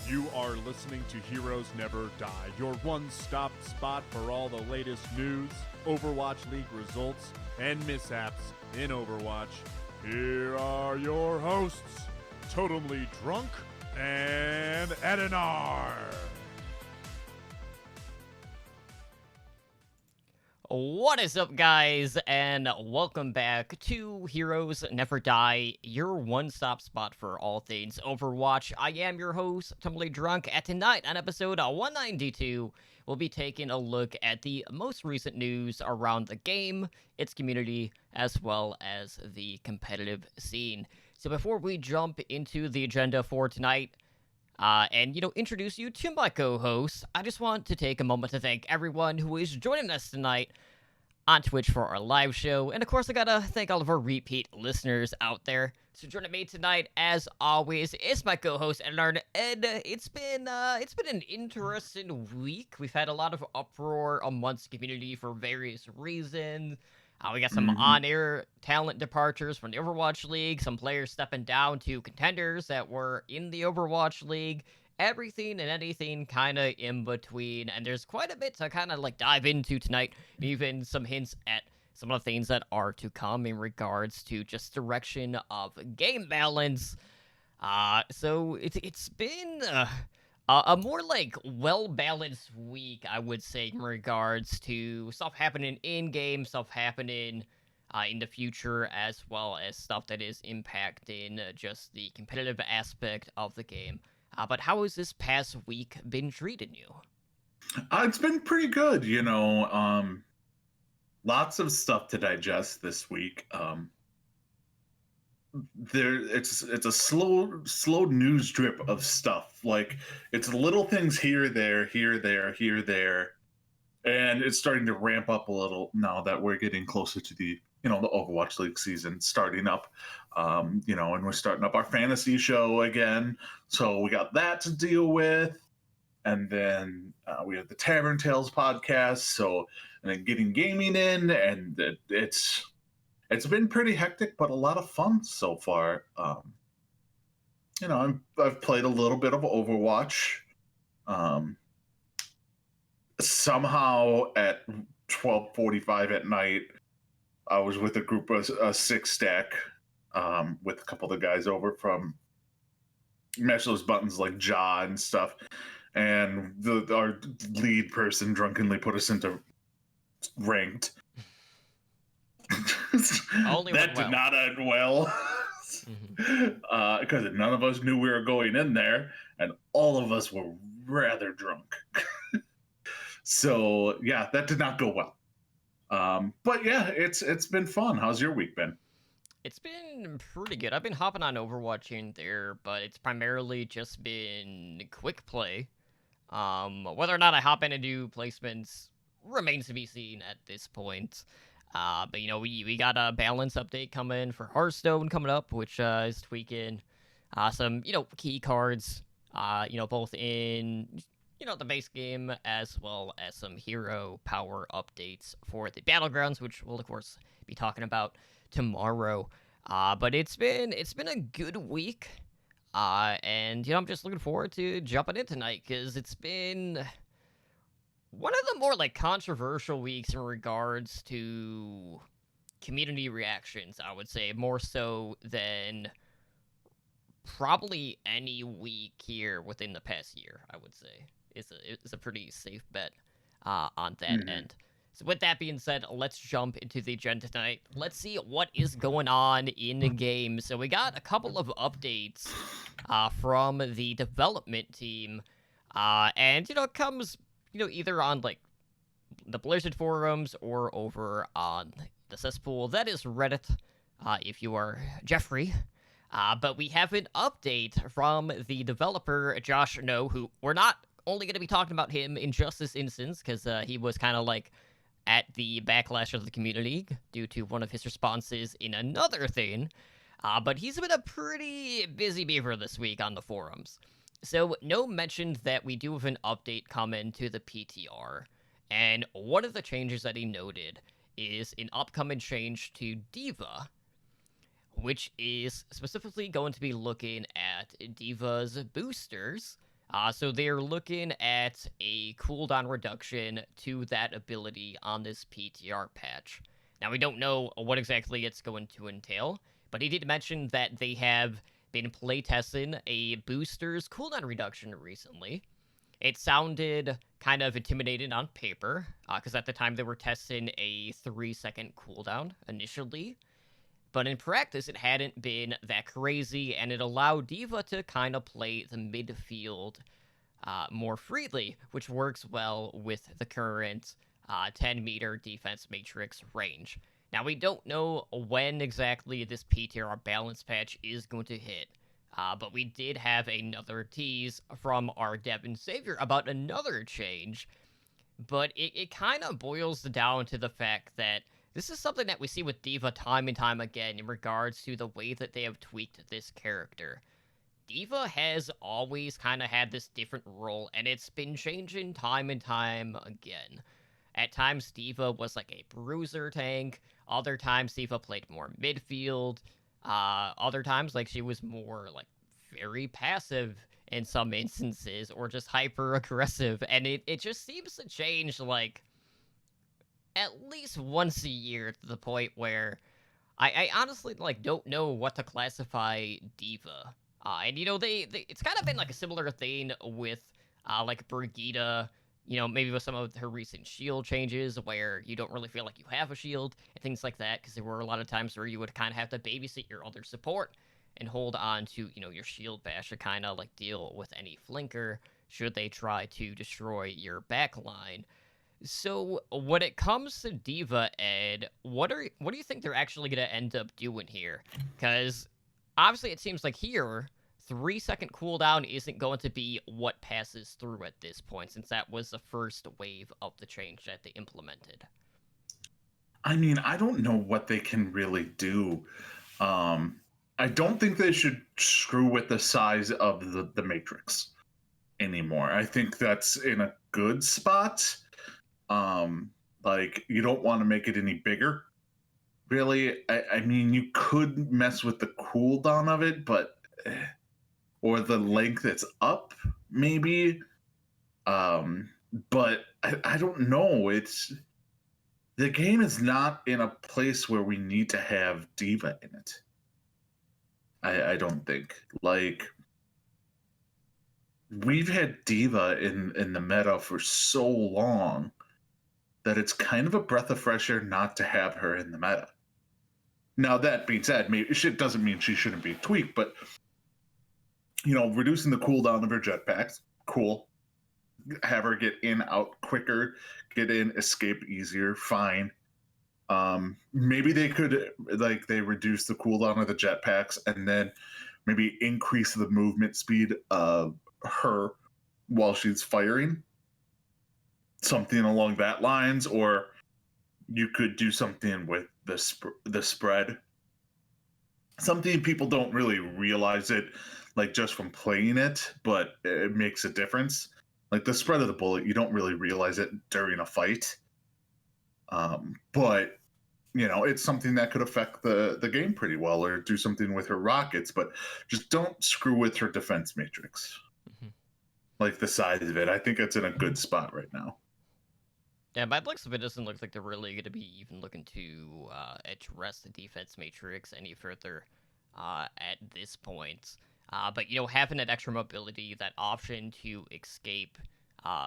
You are listening to Heroes Never Die, your one-stop spot for all the latest news, Overwatch League results, and mishaps in Overwatch. Here are your hosts, Totemly Drunk and Edinar. What is up, guys, and welcome back to Heroes Never Die, your one-stop spot for all things Overwatch. I am your host, Tumbly Drunk, and tonight on episode 192, we'll be taking a look at the most recent news around the game, its community, as well as the competitive scene. So before we jump into the agenda for tonight, and introduce you to my co-host, I just want to take a moment to thank everyone who is joining us tonight on Twitch for our live show, and of course I gotta thank all of our repeat listeners out there. So joining me tonight, as always, is my co-host Ed. It's been an interesting week. We've had a lot of uproar amongst the community for various reasons. We got some on-air talent departures from the Overwatch League, some players stepping down to contenders that were in the Overwatch League, everything and anything kind of in between, and there's quite a bit to kind of dive into tonight, even some hints at some of the things that are to come in regards to just direction of game balance. So it's been a more well-balanced week, I would say, in regards to stuff happening in-game, stuff happening in the future, as well as stuff that is impacting just the competitive aspect of the game. But how has this past week been treating you? It's been pretty good, lots of stuff to digest this week. It's a slow news drip of stuff. Like, it's little things here, there, and it's starting to ramp up a little now that we're getting closer to the Overwatch League season starting up. And we're starting up our fantasy show again, so we got that to deal with, and then we have the Tavern Tales podcast. So, and then getting gaming in, and it's been pretty hectic, but a lot of fun so far. I've played a little bit of Overwatch. Somehow at 12:45 at night, I was with a group of a six stack, with a couple of the guys over from Mash Those Buttons, like Ja and stuff, and our lead person drunkenly put us into ranked. That did not end well, because none of us knew we were going in there, and all of us were rather drunk. So yeah, that did not go well. But yeah, it's been fun. How's your week been? It's been pretty good. I've been hopping on Overwatch here and there, but it's primarily just been quick play. Whether or not I hop in and do placements remains to be seen at this point. But we got a balance update coming for Hearthstone coming up, which is tweaking some key cards. Both in the base game, as well as some hero power updates for the battlegrounds, which we'll of course be talking about tomorrow. But it's been a good week, and I'm just looking forward to jumping in tonight, because it's been one of the more controversial weeks in regards to community reactions, I would say, more so than probably any week here within the past year. I would say it's a pretty safe bet on that end. So with that being said, let's jump into the agenda tonight. Let's see what is going on in the game. So we got a couple of updates from the development team, and it comes either on the Blizzard forums or over on the cesspool that is Reddit, if you are Jeffrey. But we have an update from the developer Josh No, who we're not only going to be talking about him in just this instance, because he was kind of at the backlash of the community due to one of his responses in another thing. But he's been a pretty busy beaver this week on the forums. So No mentioned that we do have an update coming to the PTR, and one of the changes that he noted is an upcoming change to D.Va, which is specifically going to be looking at D.Va's boosters, So they're looking at a cooldown reduction to that ability on this PTR patch. Now, we don't know what exactly it's going to entail, but he did mention that they have been playtesting a booster's cooldown reduction recently. It sounded kind of intimidating on paper, because at the time they were testing a 3-second cooldown initially. But in practice, it hadn't been that crazy, and it allowed D.Va to kind of play the midfield more freely, which works well with the current 10-meter defense matrix range. Now, we don't know when exactly this PTR balance patch is going to hit, but we did have another tease from our Devin Savior about another change, but it kind of boils down to the fact that this is something that we see with D.Va time and time again in regards to the way that they have tweaked this character. D.Va has always kind of had this different role, and it's been changing time and time again. At times, D.Va was like a bruiser tank. Other times, D.Va played more midfield. Other times, like, she was more, like, very passive in some instances, or just hyper-aggressive. And it just seems to change, like, at least once a year, to the point where I honestly, like, don't know what to classify D.Va. And, you know, it's kind of been, like, a similar thing with, like, Brigitte, you know, maybe with some of her recent shield changes, where you don't really feel like you have a shield, and things like that, because there were a lot of times where you would kind of have to babysit your other support, and hold on to, you know, your shield bash to kind of, like, deal with any flinker, should they try to destroy your backline. So when it comes to D.Va, Ed, what do you think they're actually going to end up doing here? Because obviously it seems like here, 3-second cooldown isn't going to be what passes through at this point, since that was the first wave of the change that they implemented. I mean, I don't know what they can really do. I don't think they should screw with the size of the matrix anymore. I think that's in a good spot. Like, you don't want to make it any bigger, really. I mean, you could mess with the cooldown of it, but or the length it's up, maybe. But I don't know. It's the game is not in a place where we need to have D.Va in it. I don't think. Like, we've had D.Va in the meta for so long that it's kind of a breath of fresh air not to have her in the meta. Now, that being said, maybe it doesn't mean she shouldn't be tweaked, but, you know, reducing the cooldown of her jetpacks, cool. Have her get in, out quicker, get in, escape easier, fine. Maybe they could, like, they reduce the cooldown of the jetpacks and then maybe increase the movement speed of her while she's firing. Something along that lines, or you could do something with the spread. Something people don't really realize it, like, just from playing it, but it makes a difference. Like, the spread of the bullet, you don't really realize it during a fight. But, you know, it's something that could affect the game pretty well, or do something with her rockets, but just don't screw with her defense matrix. Mm-hmm. Like, the size of it. I think it's in a good spot right now. Yeah, by the looks of it, doesn't look like they're really going to be even looking to address the defense matrix any further at this point. But, you know, having that extra mobility, that option to escape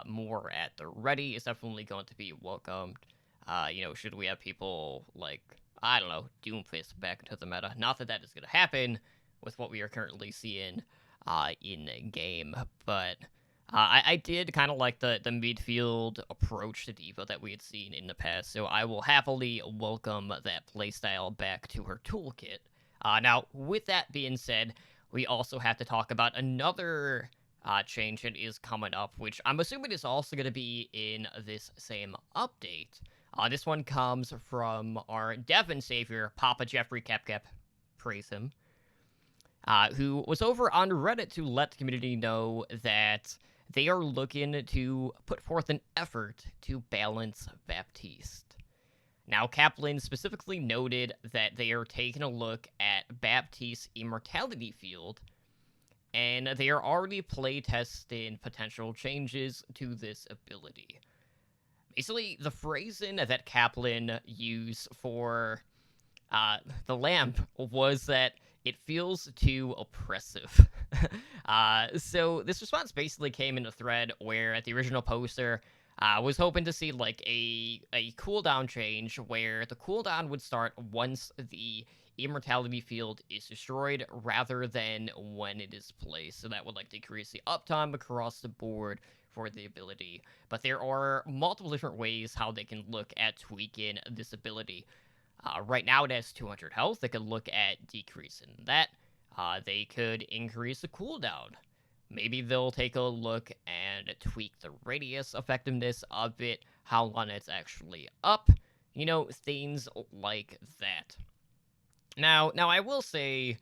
more at the ready is definitely going to be welcomed. You know, should we have people like, I don't know, Doomfist back into the meta? Not that that is going to happen with what we are currently seeing in game, but I did kind of like the midfield approach to D.Va that we had seen in the past, so I will happily welcome that playstyle back to her toolkit. Now, with that being said, we also have to talk about another change that is coming up, which I'm assuming is also going to be in this same update. This one comes from our Devin Savior, Papa Jeffrey Kepkep, praise him, who was over on Reddit to let the community know that they are looking to put forth an effort to balance Baptiste. Now, Kaplan specifically noted that they are taking a look at Baptiste's immortality field and they are already playtesting potential changes to this ability. Basically, the phrasing that Kaplan used for the lamp was that it feels too oppressive. So this response basically came in a thread where at the original poster, was hoping to see like a cooldown change where the cooldown would start once the immortality field is destroyed rather than when it is placed. So that would like decrease the uptime across the board for the ability. But there are multiple different ways how they can look at tweaking this ability. Right now it has 200 health. They could look at decreasing that. They could increase the cooldown. Maybe they'll take a look and tweak the radius effectiveness of it, how long it's actually up, things like that. Now I will say,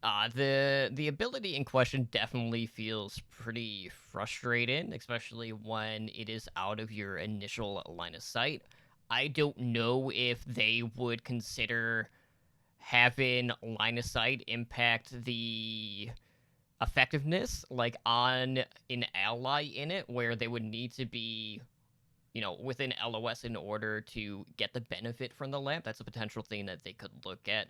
the ability in question definitely feels pretty frustrating, especially when it is out of your initial line of sight. I don't know if they would consider having line of sight impact the effectiveness, like on an ally in it, where they would need to be, within LOS in order to get the benefit from the lamp. That's a potential thing that they could look at.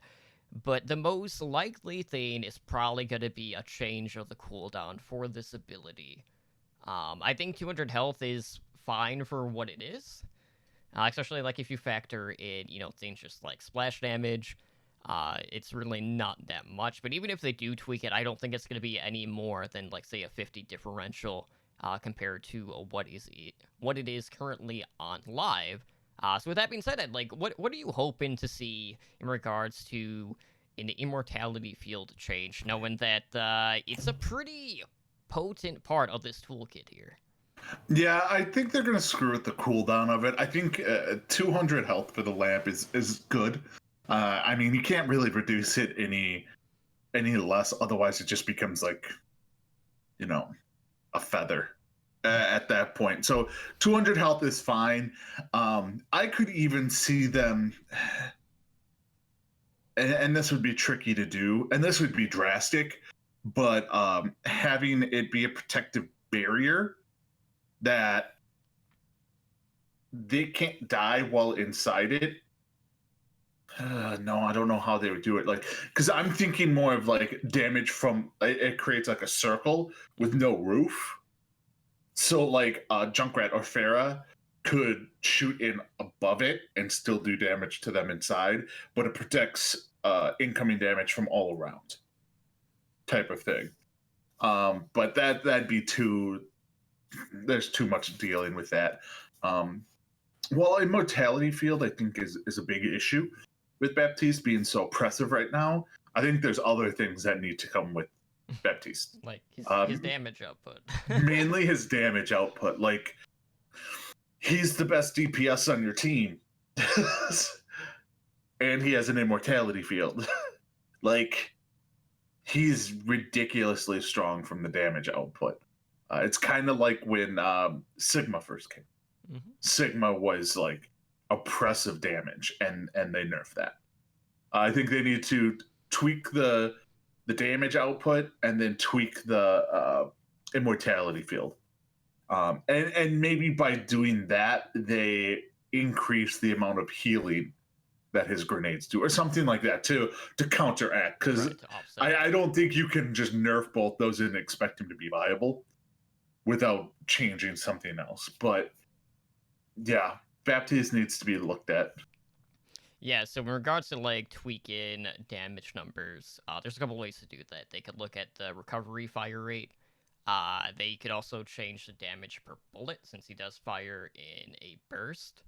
But the most likely thing is probably going to be a change of the cooldown for this ability. I think 200 health is fine for what it is. Especially like if you factor in, things just like splash damage, it's really not that much. But even if they do tweak it, I don't think it's going to be any more than like say a 50 differential compared to what it is currently on live. So with that being said, like what are you hoping to see in regards to an immortality field change, knowing that it's a pretty potent part of this toolkit here? Yeah, I think they're gonna screw with the cooldown of it. I think 200 health for the lamp is good. I mean, you can't really reduce it any less, otherwise it just becomes like, a feather at that point. So 200 health is fine. I could even see them, and this would be tricky to do, and this would be drastic, but having it be a protective barrier that they can't die while inside it. No, I don't know how they would do it. Like, because I'm thinking more of like damage from it creates like a circle with no roof. So like Junkrat or Farah could shoot in above it and still do damage to them inside, but it protects incoming damage from all around, type of thing. But that'd be there's too much dealing with that. Well, immortality field I think is a big issue with Baptiste being so oppressive right now. I think there's other things that need to come with Baptiste. Like his damage output. Mainly his damage output. Like, he's the best DPS on your team. And he has an immortality field. Like, he's ridiculously strong from the damage output. It's kind of like when Sigma first came. Mm-hmm. Sigma was like oppressive damage, and they nerfed that. I think they need to tweak the damage output and then tweak the immortality field. And maybe by doing that, they increase the amount of healing that his grenades do, or something like that to counteract. Because I don't think you can just nerf both those and expect him to be viable without changing something else. But yeah, Baptiste needs to be looked at. Yeah, so in regards to like tweaking damage numbers, there's a couple ways to do that. They could look at the recovery fire rate. They could also change the damage per bullet, since he does fire in a burst.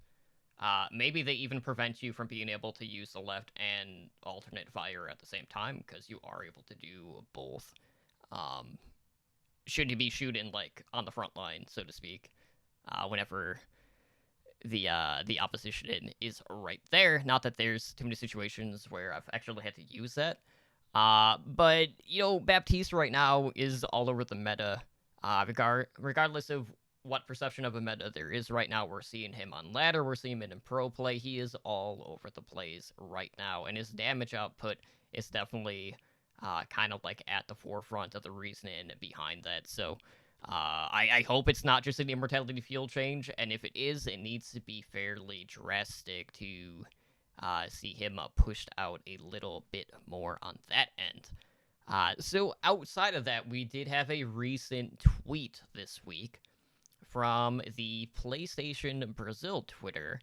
Maybe they even prevent you from being able to use the left and alternate fire at the same time, because you are able to do both. Should you be shooting like on the front line, so to speak, whenever the opposition is right there. Not that there's too many situations where I've actually had to use that. But Baptiste right now is all over the meta. Regardless of what perception of a meta there is right now, we're seeing him on ladder, we're seeing him in pro play. He is all over the place right now, and his damage output is definitely kind of like at the forefront of the reasoning behind that. So I hope it's not just an immortality field change, and if it is, it needs to be fairly drastic to see him pushed out a little bit more on that end. So outside of that, we did have a recent tweet this week from the PlayStation Brazil Twitter,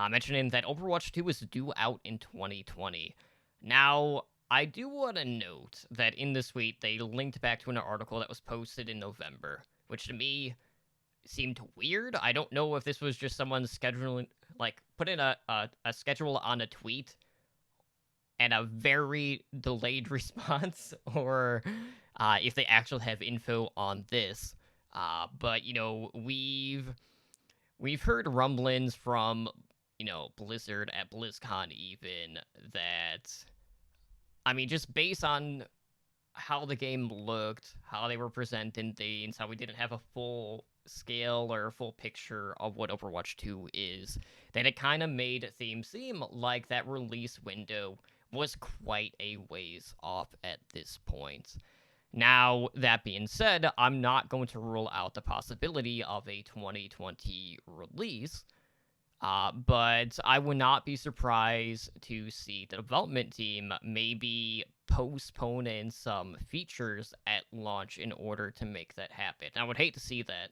mentioning that Overwatch 2 is due out in 2020. Now, I do want to note that in this tweet, they linked back to an article that was posted in November, which to me seemed weird. I don't know if this was just someone scheduling, like, putting a schedule on a tweet and a very delayed response, or if they actually have info on this. But we've heard rumblings from Blizzard at BlizzCon even that, I mean, just based on how the game looked, how they were presenting things, how we didn't have a full scale or a full picture of what Overwatch 2 is, that it kind of made things seem like that release window was quite a ways off at this point. Now, that being said, I'm not going to rule out the possibility of a 2020 release, but I would not be surprised to see the development team maybe postponing some features at launch in order to make that happen. I would hate to see that,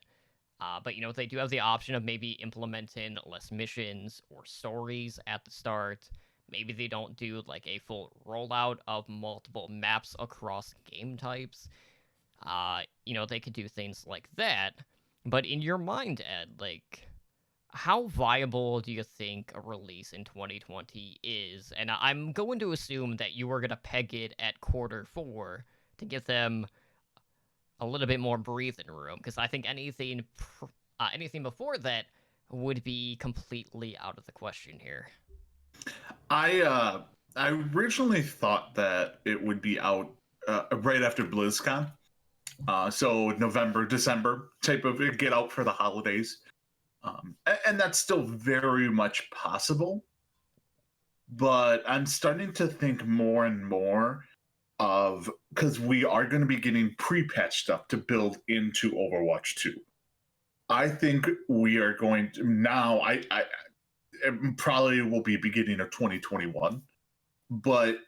but they do have the option of maybe implementing less missions or stories at the start. Maybe they don't do like a full rollout of multiple maps across game types. They could do things like that. But in your mind, Ed, like, how viable do you think a release in 2020 is? And I'm going to assume that you are going to peg it at Q4 to give them a little bit more breathing room, because I think anything before that would be completely out of the question here. I originally thought that it would be out right after BlizzCon, so November, December type of get out for the holidays, and that's still very much possible. But I'm starting to think more and more of, because we are going to be getting pre-patch stuff to build into Overwatch 2. I think we are going to now. It probably will be beginning of 2021, but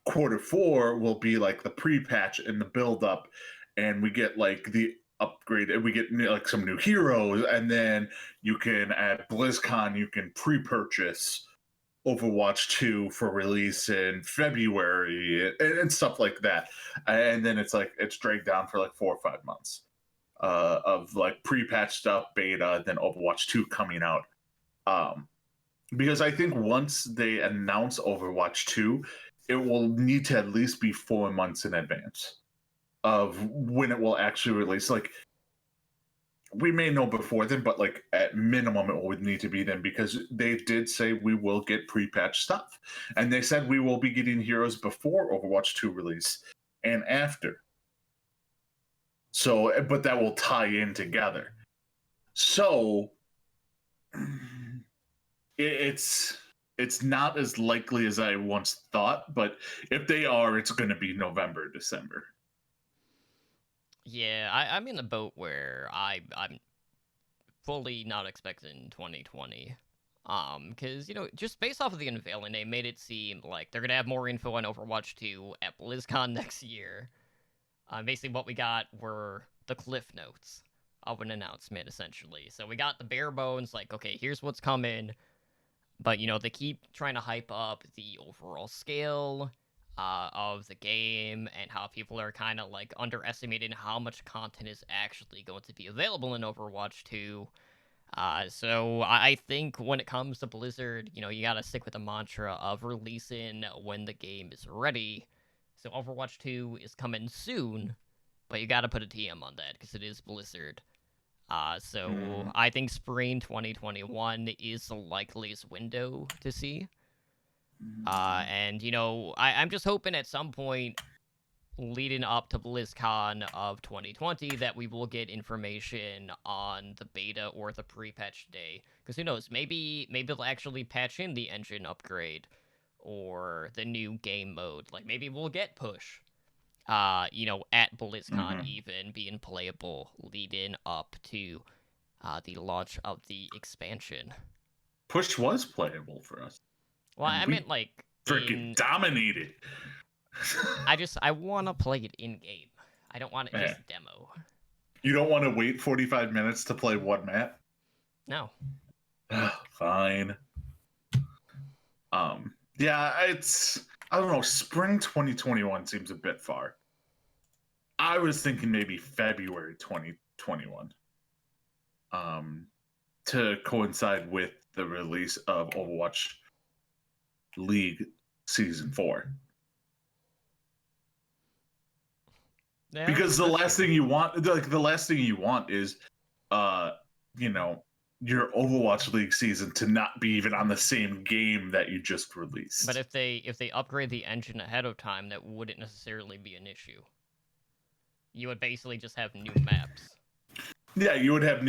Q4 will be like the pre-patch and the build-up, and we get like the upgrade, and we get like some new heroes, and then you can at BlizzCon you can pre-purchase Overwatch 2 for release in February and stuff like that, and then it's dragged down for like 4 or 5 months of like pre-patch stuff, beta, then Overwatch 2 coming out. Because I think once they announce Overwatch 2, it will need to at least be 4 months in advance of when it will actually release. Like, we may know before then, but like at minimum it would need to be then, because they did say we will get pre-patch stuff. And they said we will be getting heroes before Overwatch 2 release and after. So, but that will tie in together. So it's not as likely as I once thought, but if they are, it's going to be November, December. Yeah, I'm in the boat where I'm fully not expecting 2020. Because, just based off of the unveiling, they made it seem like they're going to have more info on Overwatch 2 at BlizzCon next year. Basically what we got were the cliff notes of an announcement, essentially. So we got the bare bones, like, okay, here's what's coming. But, they keep trying to hype up the overall scale of the game, and how people are kind of, like, underestimating how much content is actually going to be available in Overwatch 2. So I think when it comes to Blizzard, you gotta stick with the mantra of releasing when the game is ready. So Overwatch 2 is coming soon, but you gotta put a TM on that, because it is Blizzard. So I think spring 2021 is the likeliest window to see. And, I'm just hoping at some point leading up to BlizzCon of 2020 that we will get information on the beta or the pre-patch day. Because who knows, maybe they'll actually patch in the engine upgrade. or the new game mode. Like maybe we'll get push. At BlizzCon even being playable leading up to the launch of the expansion. Push was playable for us. Well, I meant like freaking dominated. I want to play it in game. I don't want it just demo. You don't want to wait 45 minutes to play one map? No. Fine. Yeah, I don't know, spring 2021 seems a bit far. I was thinking maybe February 2021. To coincide with the release of Overwatch League Season 4. Yeah, because the last thing you want is your Overwatch League season to not be even on the same game that you just released. But if they upgrade the engine ahead of time, that wouldn't necessarily be an issue. You would basically just have new maps. Yeah, you would have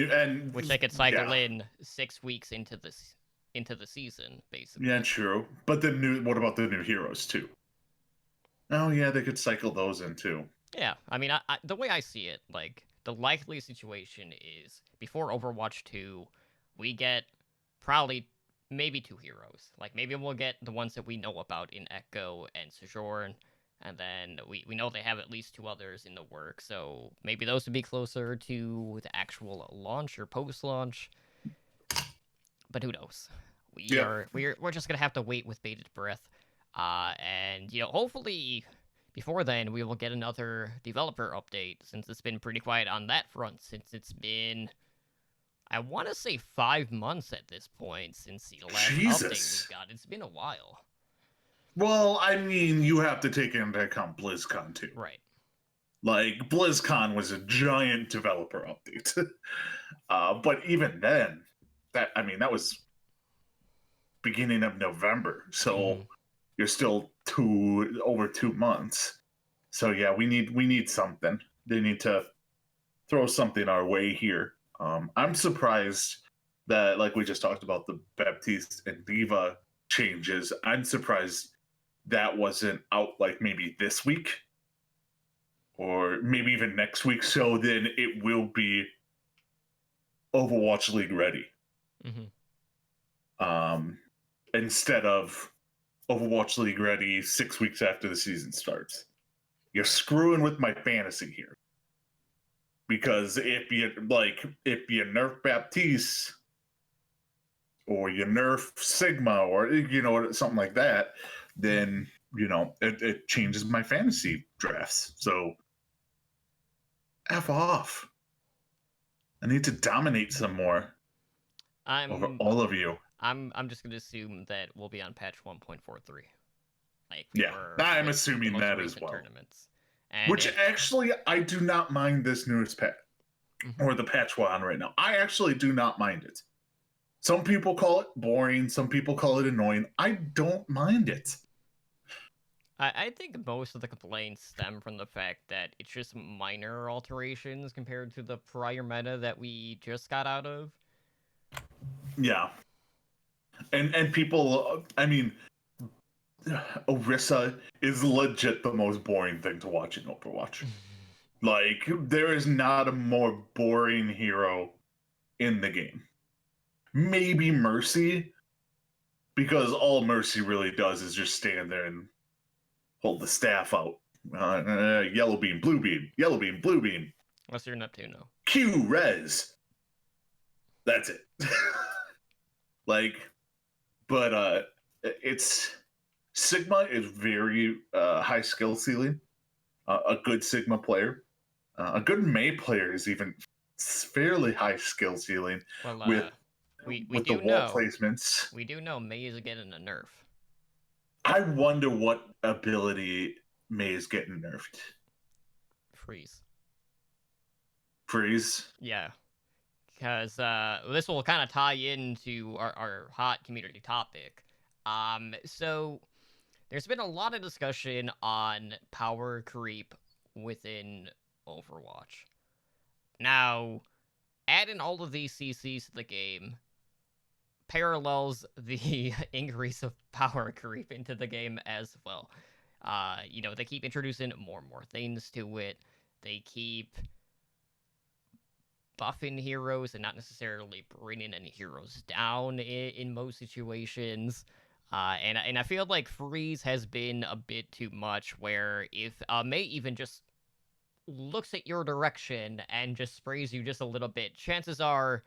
which they could cycle in 6 weeks into the season, basically. Yeah, true. But what about the new heroes too? Oh yeah, they could cycle those in too. Yeah, I mean, the way I see it, like, the likely situation is, before Overwatch 2, we get probably maybe 2 heroes. Like, maybe we'll get the ones that we know about in Echo and Sojourn, and then we know they have at least 2 others in the work, so maybe those would be closer to the actual launch or post-launch. But who knows? We're just gonna have to wait with bated breath. And, hopefully before then, we will get another developer update, since it's been pretty quiet on that front, since it's been, I want to say 5 months at this point since the last update we got. It's been a while. Well, I mean, you have to take into account BlizzCon too. Right. Like, BlizzCon was a giant developer update. But even then, that was beginning of November, so you're still over 2 months. So yeah, we need something. They need to throw something our way here. I'm surprised that, like we just talked about, the Baptiste and Diva changes. I'm surprised that wasn't out like maybe this week or maybe even next week. So then it will be Overwatch League ready. Instead of Overwatch League ready 6 weeks after the season starts. You're screwing with my fantasy here. Because if you nerf Baptiste or you nerf Sigma or something like that, then it changes my fantasy drafts. So F off. I need to dominate some more over all of you. I'm just gonna assume that we'll be on patch 1.43. I'm assuming that as well. Tournaments. Which actually, I do not mind this newest patch, or the patch we're on right now. I actually do not mind it. Some people call it boring. Some people call it annoying. I don't mind it. I think most of the complaints stem from the fact that it's just minor alterations compared to the prior meta that we just got out of. Yeah. And people, I mean, Orisa is legit the most boring thing to watch in Overwatch. Like, there is not a more boring hero in the game. Maybe Mercy, because all Mercy really does is just stand there and hold the staff out. Yellow beam, blue beam, yellow beam, blue beam. What's your Neptune now? Q, res. That's it. But it's Sigma is very high skill ceiling. A good Sigma player, a good Mei player is even fairly high skill ceiling. Well, with the wall placements. We do know Mei is getting a nerf. I wonder what ability Mei is getting nerfed. Freeze. Yeah. Because this will kind of tie into our hot community topic. So there's been a lot of discussion on power creep within Overwatch. Now, adding all of these CCs to the game, parallels the increase of power creep into the game as well. They keep introducing more and more things to it. They keep buffing heroes and not necessarily bringing any heroes down in most situations. And I feel like freeze has been a bit too much, where if Mei even just looks at your direction and just sprays you just a little bit, chances are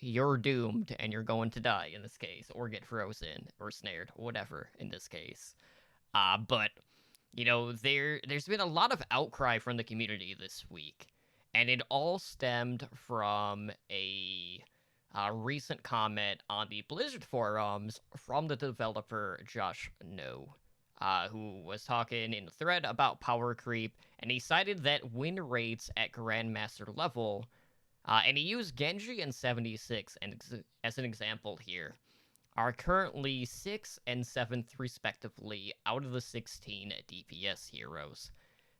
you're doomed and you're going to die in this case, or get frozen or snared, whatever in this case. But there's been a lot of outcry from the community this week, and it all stemmed from a recent comment on the Blizzard forums from the developer Josh No, who was talking in the thread about power creep, and he cited that win rates at Grandmaster level, and he used Genji and 76 as an example here, are currently 6th and 7th respectively out of the 16 DPS heroes.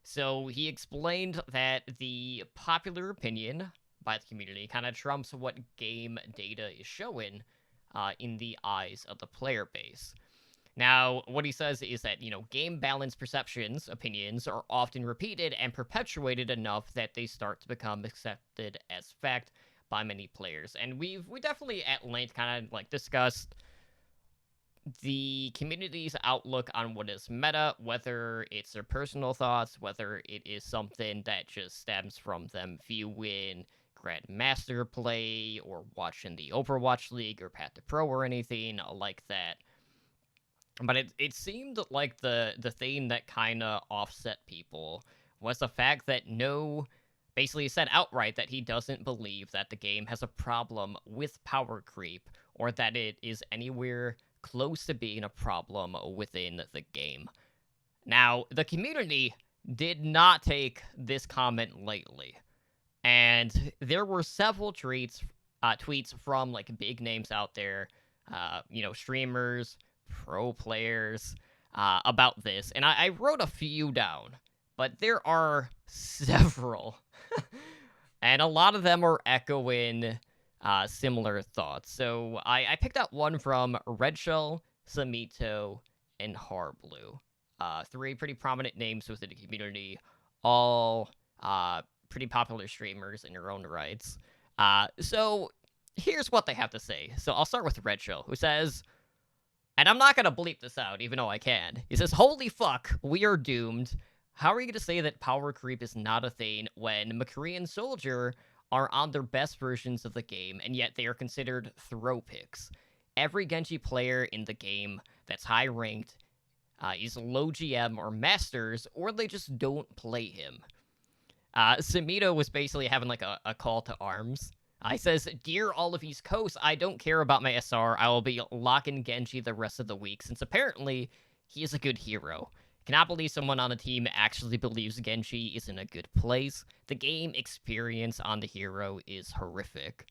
So he explained that the popular opinion by the community kind of trumps what game data is showing in the eyes of the player base. Now, what he says is that, game balance perceptions, opinions, are often repeated and perpetuated enough that they start to become accepted as fact by many players. And we definitely at length kind of discussed the community's outlook on what is meta, whether it's their personal thoughts, whether it is something that just stems from them viewing Grandmaster play or watching the Overwatch League or Path to Pro or anything like that. But it seemed like the thing that kind of offset people was the fact that No basically said outright that he doesn't believe that the game has a problem with power creep, or that it is anywhere close to being a problem within the game. Now, the community did not take this comment lightly, and there were several tweets from big names out there, streamers, pro players, about this, and I wrote a few down, but there are several, and a lot of them are echoing similar thoughts. So I picked out one from Redshell, Samito, and Harblue. 3 pretty prominent names within the community, all pretty popular streamers in their own rights. So here's what they have to say. So I'll start with Redshell, who says, and I'm not going to bleep this out, even though I can. He says, "Holy fuck, we are doomed. How are you going to say that power creep is not a thing when McCree and Soldier are on their best versions of the game, and yet they are considered throw picks? Every Genji player in the game that's high ranked is low GM or Masters, or they just don't play him." Samito was basically having a call to arms. He says, "Dear all of East Coast, I don't care about my SR. I will be locking Genji the rest of the week, since apparently he is a good hero. Cannot believe someone on the team actually believes Genji is in a good place. The game experience on the hero is horrific."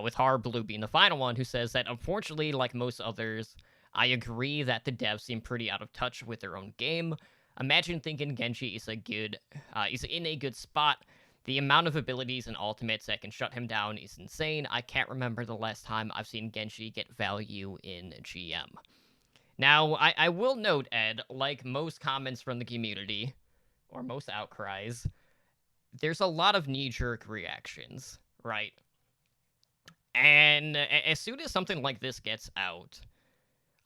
With Harblue being the final one, who says that, "Unfortunately, like most others, I agree that the devs seem pretty out of touch with their own game. Imagine thinking Genji is in a good spot. The amount of abilities and ultimates that can shut him down is insane. I can't remember the last time I've seen Genji get value in GM." Now, I will note, Ed, like most comments from the community, or most outcries, there's a lot of knee-jerk reactions, right? And as soon as something like this gets out,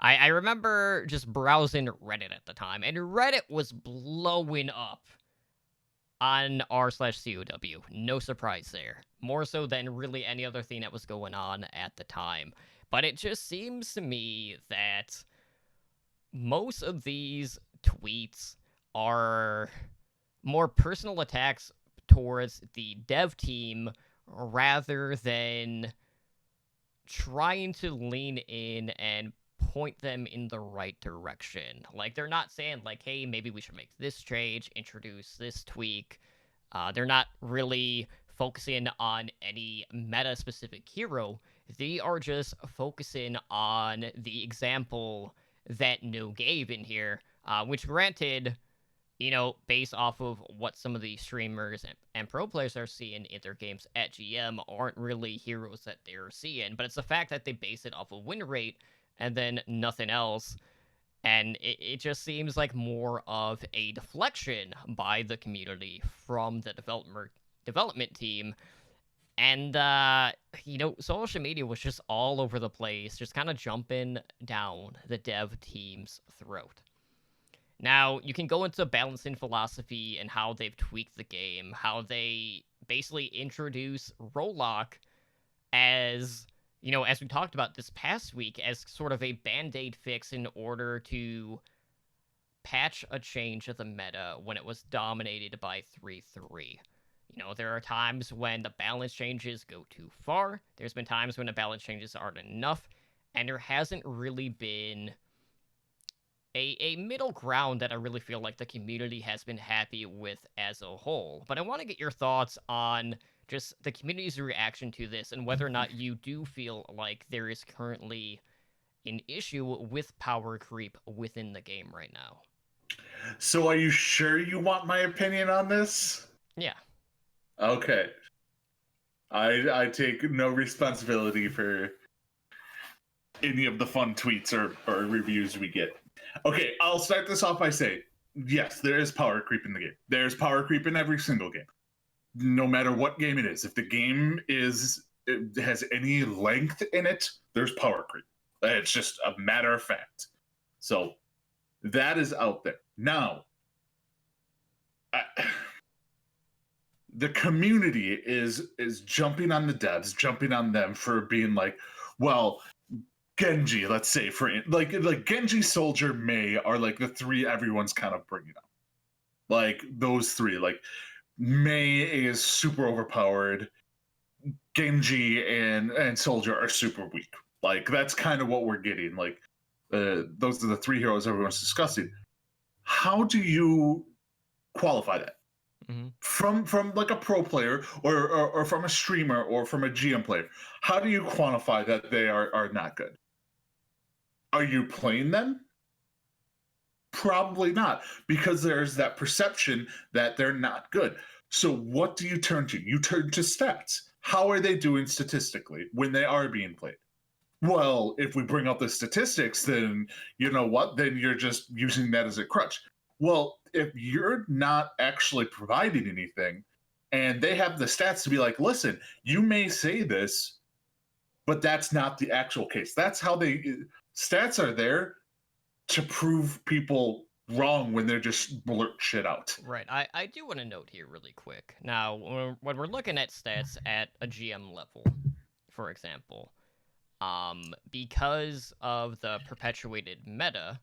I remember just browsing Reddit at the time, and Reddit was blowing up on r/COW. No surprise there. More so than really any other thing that was going on at the time. But it just seems to me that most of these tweets are more personal attacks towards the dev team rather than trying to lean in and point them in the right direction. They're not saying, hey, maybe we should make this change, introduce this tweak. They're not really focusing on any meta-specific hero. They are just focusing on the example that No gave in here, which granted, based off of what some of the streamers and pro players are seeing in their games at GM aren't really heroes that they're seeing, but it's the fact that they base it off of win rate and then nothing else. And it just seems like more of a deflection by the community from the development team. And, social media was just all over the place, just kind of jumping down the dev team's throat. Now, you can go into balancing philosophy and how they've tweaked the game, how they basically introduce Rollock as, as we talked about this past week, as sort of a band-aid fix in order to patch a change of the meta when it was dominated by 3-3. There are times when the balance changes go too far. There's been times when the balance changes aren't enough, and there hasn't really been a middle ground that I really feel like the community has been happy with as a whole. But I want to get your thoughts on just the community's reaction to this and whether or not you do feel like there is currently an issue with power creep within the game right now. So are you sure you want my opinion on this? Yeah. Okay. I take no responsibility for any of the fun tweets or reviews we get. Okay, I'll start this off by saying, yes, there is power creep in the game. There's power creep in every single game, no matter what game it is. If the game has any length in it, there's power creep. It's just a matter of fact. So that is out there. Now, the community is jumping on the devs, jumping on them for being like, well, Genji, let's say, for like Genji, Soldier, Mei are like the three everyone's kind of bringing up. Like those three, like Mei is super overpowered, Genji and Soldier are super weak. Like that's kind of what we're getting. Like those are the three heroes everyone's discussing. How do you qualify that? Mm-hmm. From like a pro player or from a streamer or from a GM player? How do you quantify that they are not good? Are you playing them? Probably not, because there's that perception that they're not good. So what do you turn to? You turn to stats. How are they doing statistically when they are being played? Well, if we bring up the statistics, then you know what? Then you're just using that as a crutch. Well, if you're not actually providing anything and they have the stats to be like, listen, you may say this, but that's not the actual case. That's how stats are there to prove people wrong when they're just blurt shit out. Right. I do want to note here really quick. Now, when we're looking at stats at a GM level, for example, because of the perpetuated meta,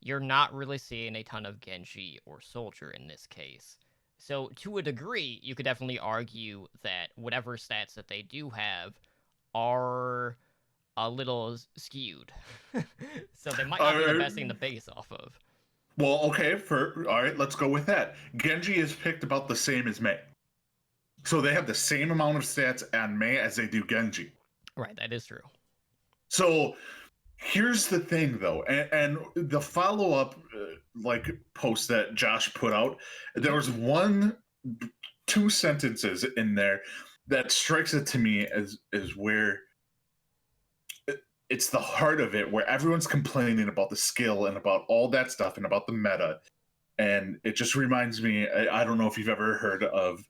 you're not really seeing a ton of Genji or Soldier in this case. So to a degree, you could definitely argue that whatever stats that they do have are a little skewed. So they might not be the best thing to base off of. Well, okay, all right, let's go with that. Genji is picked about the same as Mei. So they have the same amount of stats on Mei as they do Genji. Right, that is true. So here's the thing, though, and the follow-up post that Josh put out, there was two sentences in there that strikes it to me as where it's the heart of it, where everyone's complaining about the skill and about all that stuff and about the meta. And it just reminds me, I don't know if you've ever heard of,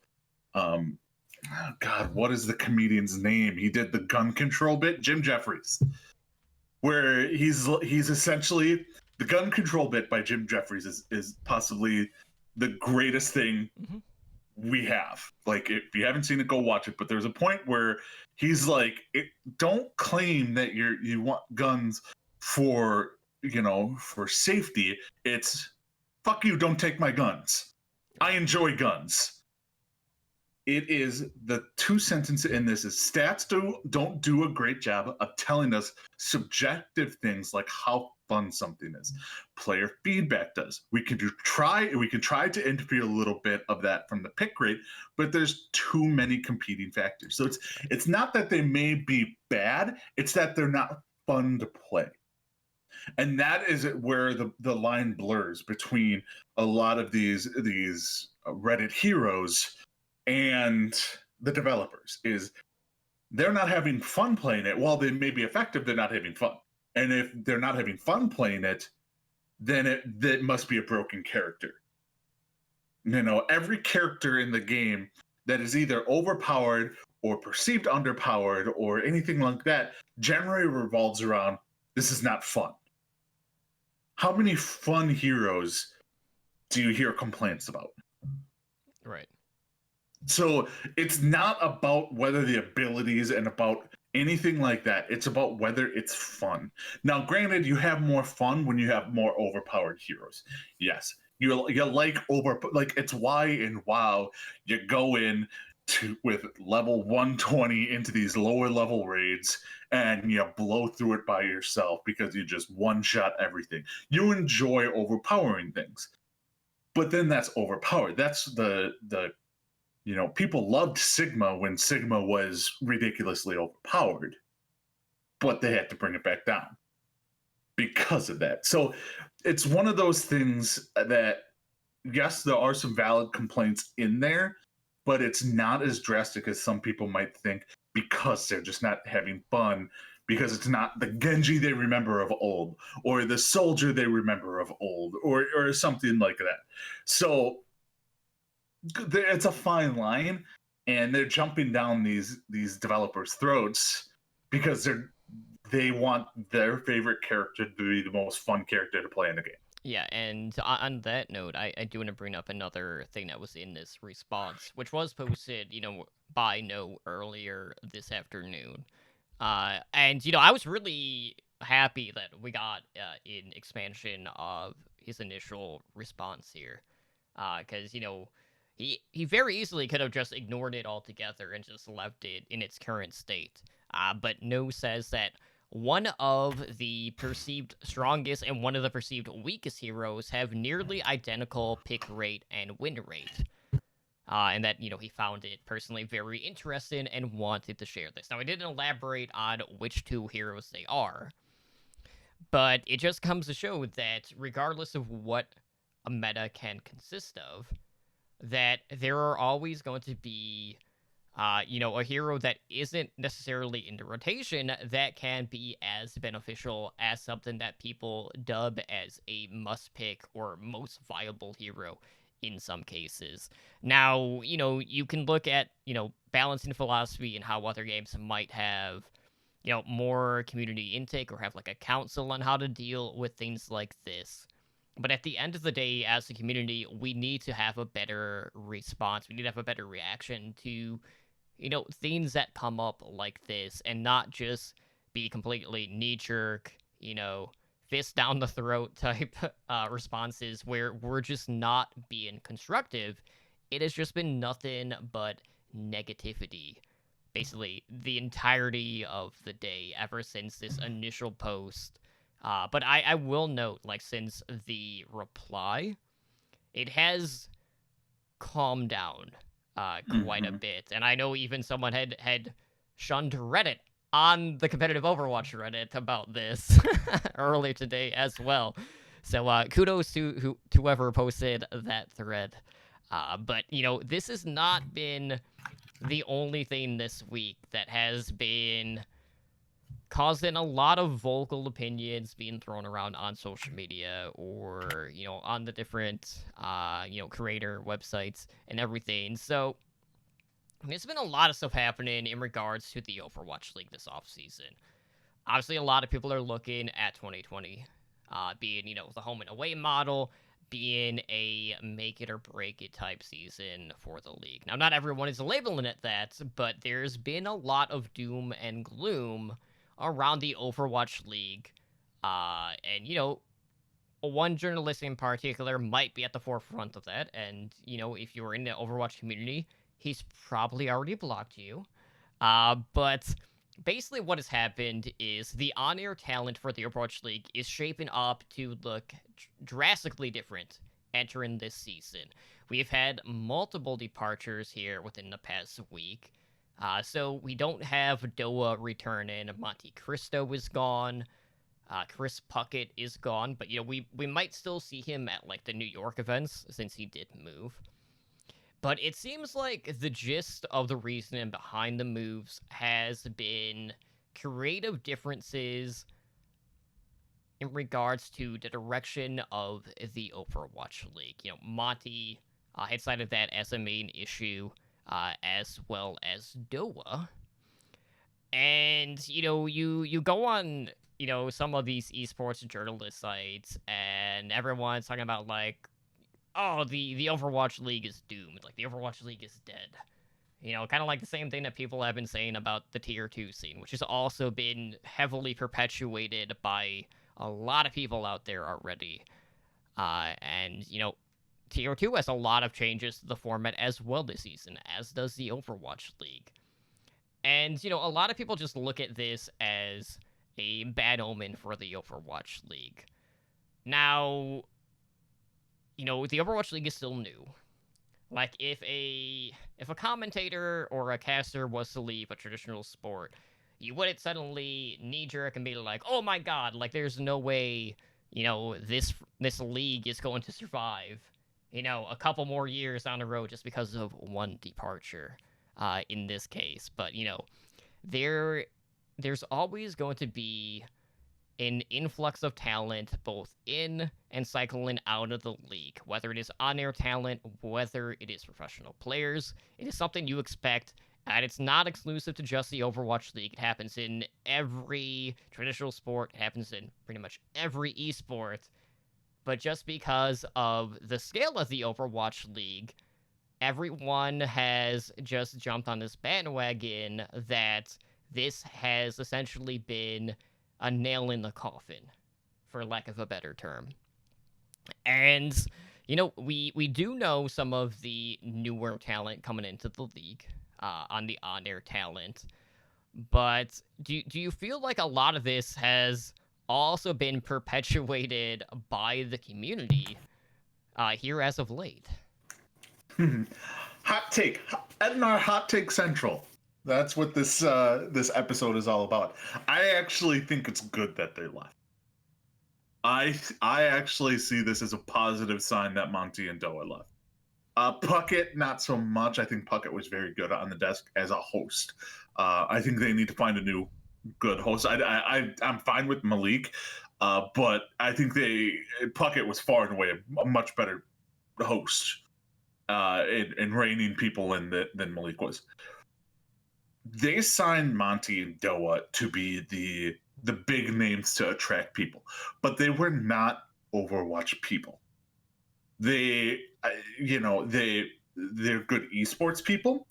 God, what is the comedian's name? He did the gun control bit, Jim Jeffries, where he's essentially, the gun control bit by Jim Jeffries is possibly the greatest thing we have. Like, if you haven't seen it, go watch it. But there's a point where he's like, don't claim that you want guns for safety. It's fuck you, don't take my guns. I enjoy guns. It is the two sentences in this is stats don't do a great job of telling us subjective things like how fun something is. Player feedback does. We can try to interpret a little bit of that from the pick rate, but there's too many competing factors. So it's not that they may be bad, it's that they're not fun to play. And that is where the line blurs between a lot of these Reddit heroes and the developers. Is they're not having fun playing it. While they may be effective, they're not having fun. And if they're not having fun playing it, then that must be a broken character. Every character in the game that is either overpowered or perceived underpowered or anything like that generally revolves around, this is not fun. How many fun heroes do you hear complaints about? Right. So it's not about whether the abilities and about anything like that. It's about whether it's fun. Now, granted, you have more fun when you have more overpowered heroes. Yes, you like it's why in WoW you go in with level 120 into these lower level raids and you blow through it by yourself because you just one-shot everything. You enjoy overpowering things. But then that's overpowered. That's the people loved Sigma when Sigma was ridiculously overpowered, but they had to bring it back down because of that. So it's one of those things that, yes, there are some valid complaints in there, but it's not as drastic as some people might think because they're just not having fun, because it's not the Genji they remember of old or the soldier they remember of old or something like that. So it's a fine line, and they're jumping down these developers' throats because they want their favorite character to be the most fun character to play in the game. Yeah, and on that note, I do want to bring up another thing that was in this response, which was posted, by No earlier this afternoon. And, I was really happy that we got an expansion of his initial response here. Because, he very easily could have just ignored it altogether and just left it in its current state. But No says that one of the perceived strongest and one of the perceived weakest heroes have nearly identical pick rate and win rate. And that, he found it personally very interesting and wanted to share this. Now, I didn't elaborate on which two heroes they are, but it just comes to show that regardless of what a meta can consist of, that there are always going to be a hero that isn't necessarily in the rotation that can be as beneficial as something that people dub as a must-pick or most viable hero in some cases. Now, you can look at, balancing philosophy and how other games might have, more community intake or have, like, a council on how to deal with things like this. But at the end of the day, as a community, we need to have a better response. We need to have a better reaction to things that come up like this, and not just be completely knee-jerk, fist down the throat type responses where we're just not being constructive. It has just been nothing but negativity, basically, the entirety of the day ever since this initial post. But I will note, since the reply, it has calmed down quite a bit. And I know even someone had shunned Reddit on the competitive Overwatch Reddit about this earlier today as well. So kudos to whoever posted that thread. But, this has not been the only thing this week that has been causing a lot of vocal opinions being thrown around on social media or, on the different, creator websites and everything. So there's been a lot of stuff happening in regards to the Overwatch League this offseason. Obviously, a lot of people are looking at 2020, being, the home and away model, being a make it or break it type season for the league. Now, not everyone is labeling it that, but there's been a lot of doom and gloom around the Overwatch League, and, one journalist in particular might be at the forefront of that, and, if you're in the Overwatch community, he's probably already blocked you, but basically what has happened is the OnAir Talent for the Overwatch League is shaping up to look drastically different entering this season. We've had multiple departures here within the past week. So we don't have Doha returning. Monte Cristo is gone. Chris Puckett is gone, but we might still see him at like the New York events since he did move. But it seems like the gist of the reasoning behind the moves has been creative differences in regards to the direction of the Overwatch League. Monty had cited that as a main issue, as well as Doha. And, you go on, some of these esports journalist sites, and everyone's talking about, like, oh, the Overwatch League is doomed. Like, the Overwatch League is dead. Kind of like the same thing that people have been saying about the Tier 2 scene, which has also been heavily perpetuated by a lot of people out there already. And, Tier 2 has a lot of changes to the format as well this season, as does the Overwatch League. And, a lot of people just look at this as a bad omen for the Overwatch League. Now, the Overwatch League is still new. Like, if a commentator or a caster was to leave a traditional sport, you wouldn't suddenly knee-jerk and be like, oh my god, like, there's no way, this league is going to survive, a couple more years down the road just because of one departure, in this case. But, there's always going to be an influx of talent both in and cycling out of the league, whether it is on-air talent, whether it is professional players. It is something you expect, and it's not exclusive to just the Overwatch League. It happens in every traditional sport. It happens in pretty much every esport. But just because of the scale of the Overwatch League, everyone has just jumped on this bandwagon that this has essentially been a nail in the coffin, for lack of a better term. And, we do know some of the newer talent coming into the league, on the OnAir Talent. But do you feel like a lot of this has also been perpetuated by the community here as of late? Hot take. Ednar Hot Take Central. That's what this episode is all about. I actually think it's good that they left. I actually see this as a positive sign that Monty and Doha left. Puckett, not so much. I think Puckett was very good on the desk as a host. I think they need to find a new good host. I'm fine with Malik, but I think Puckett was far and away a much better host in reining people in than Malik was. They signed Monty and Doha to be the big names to attract people, but they were not Overwatch people. They're good esports people.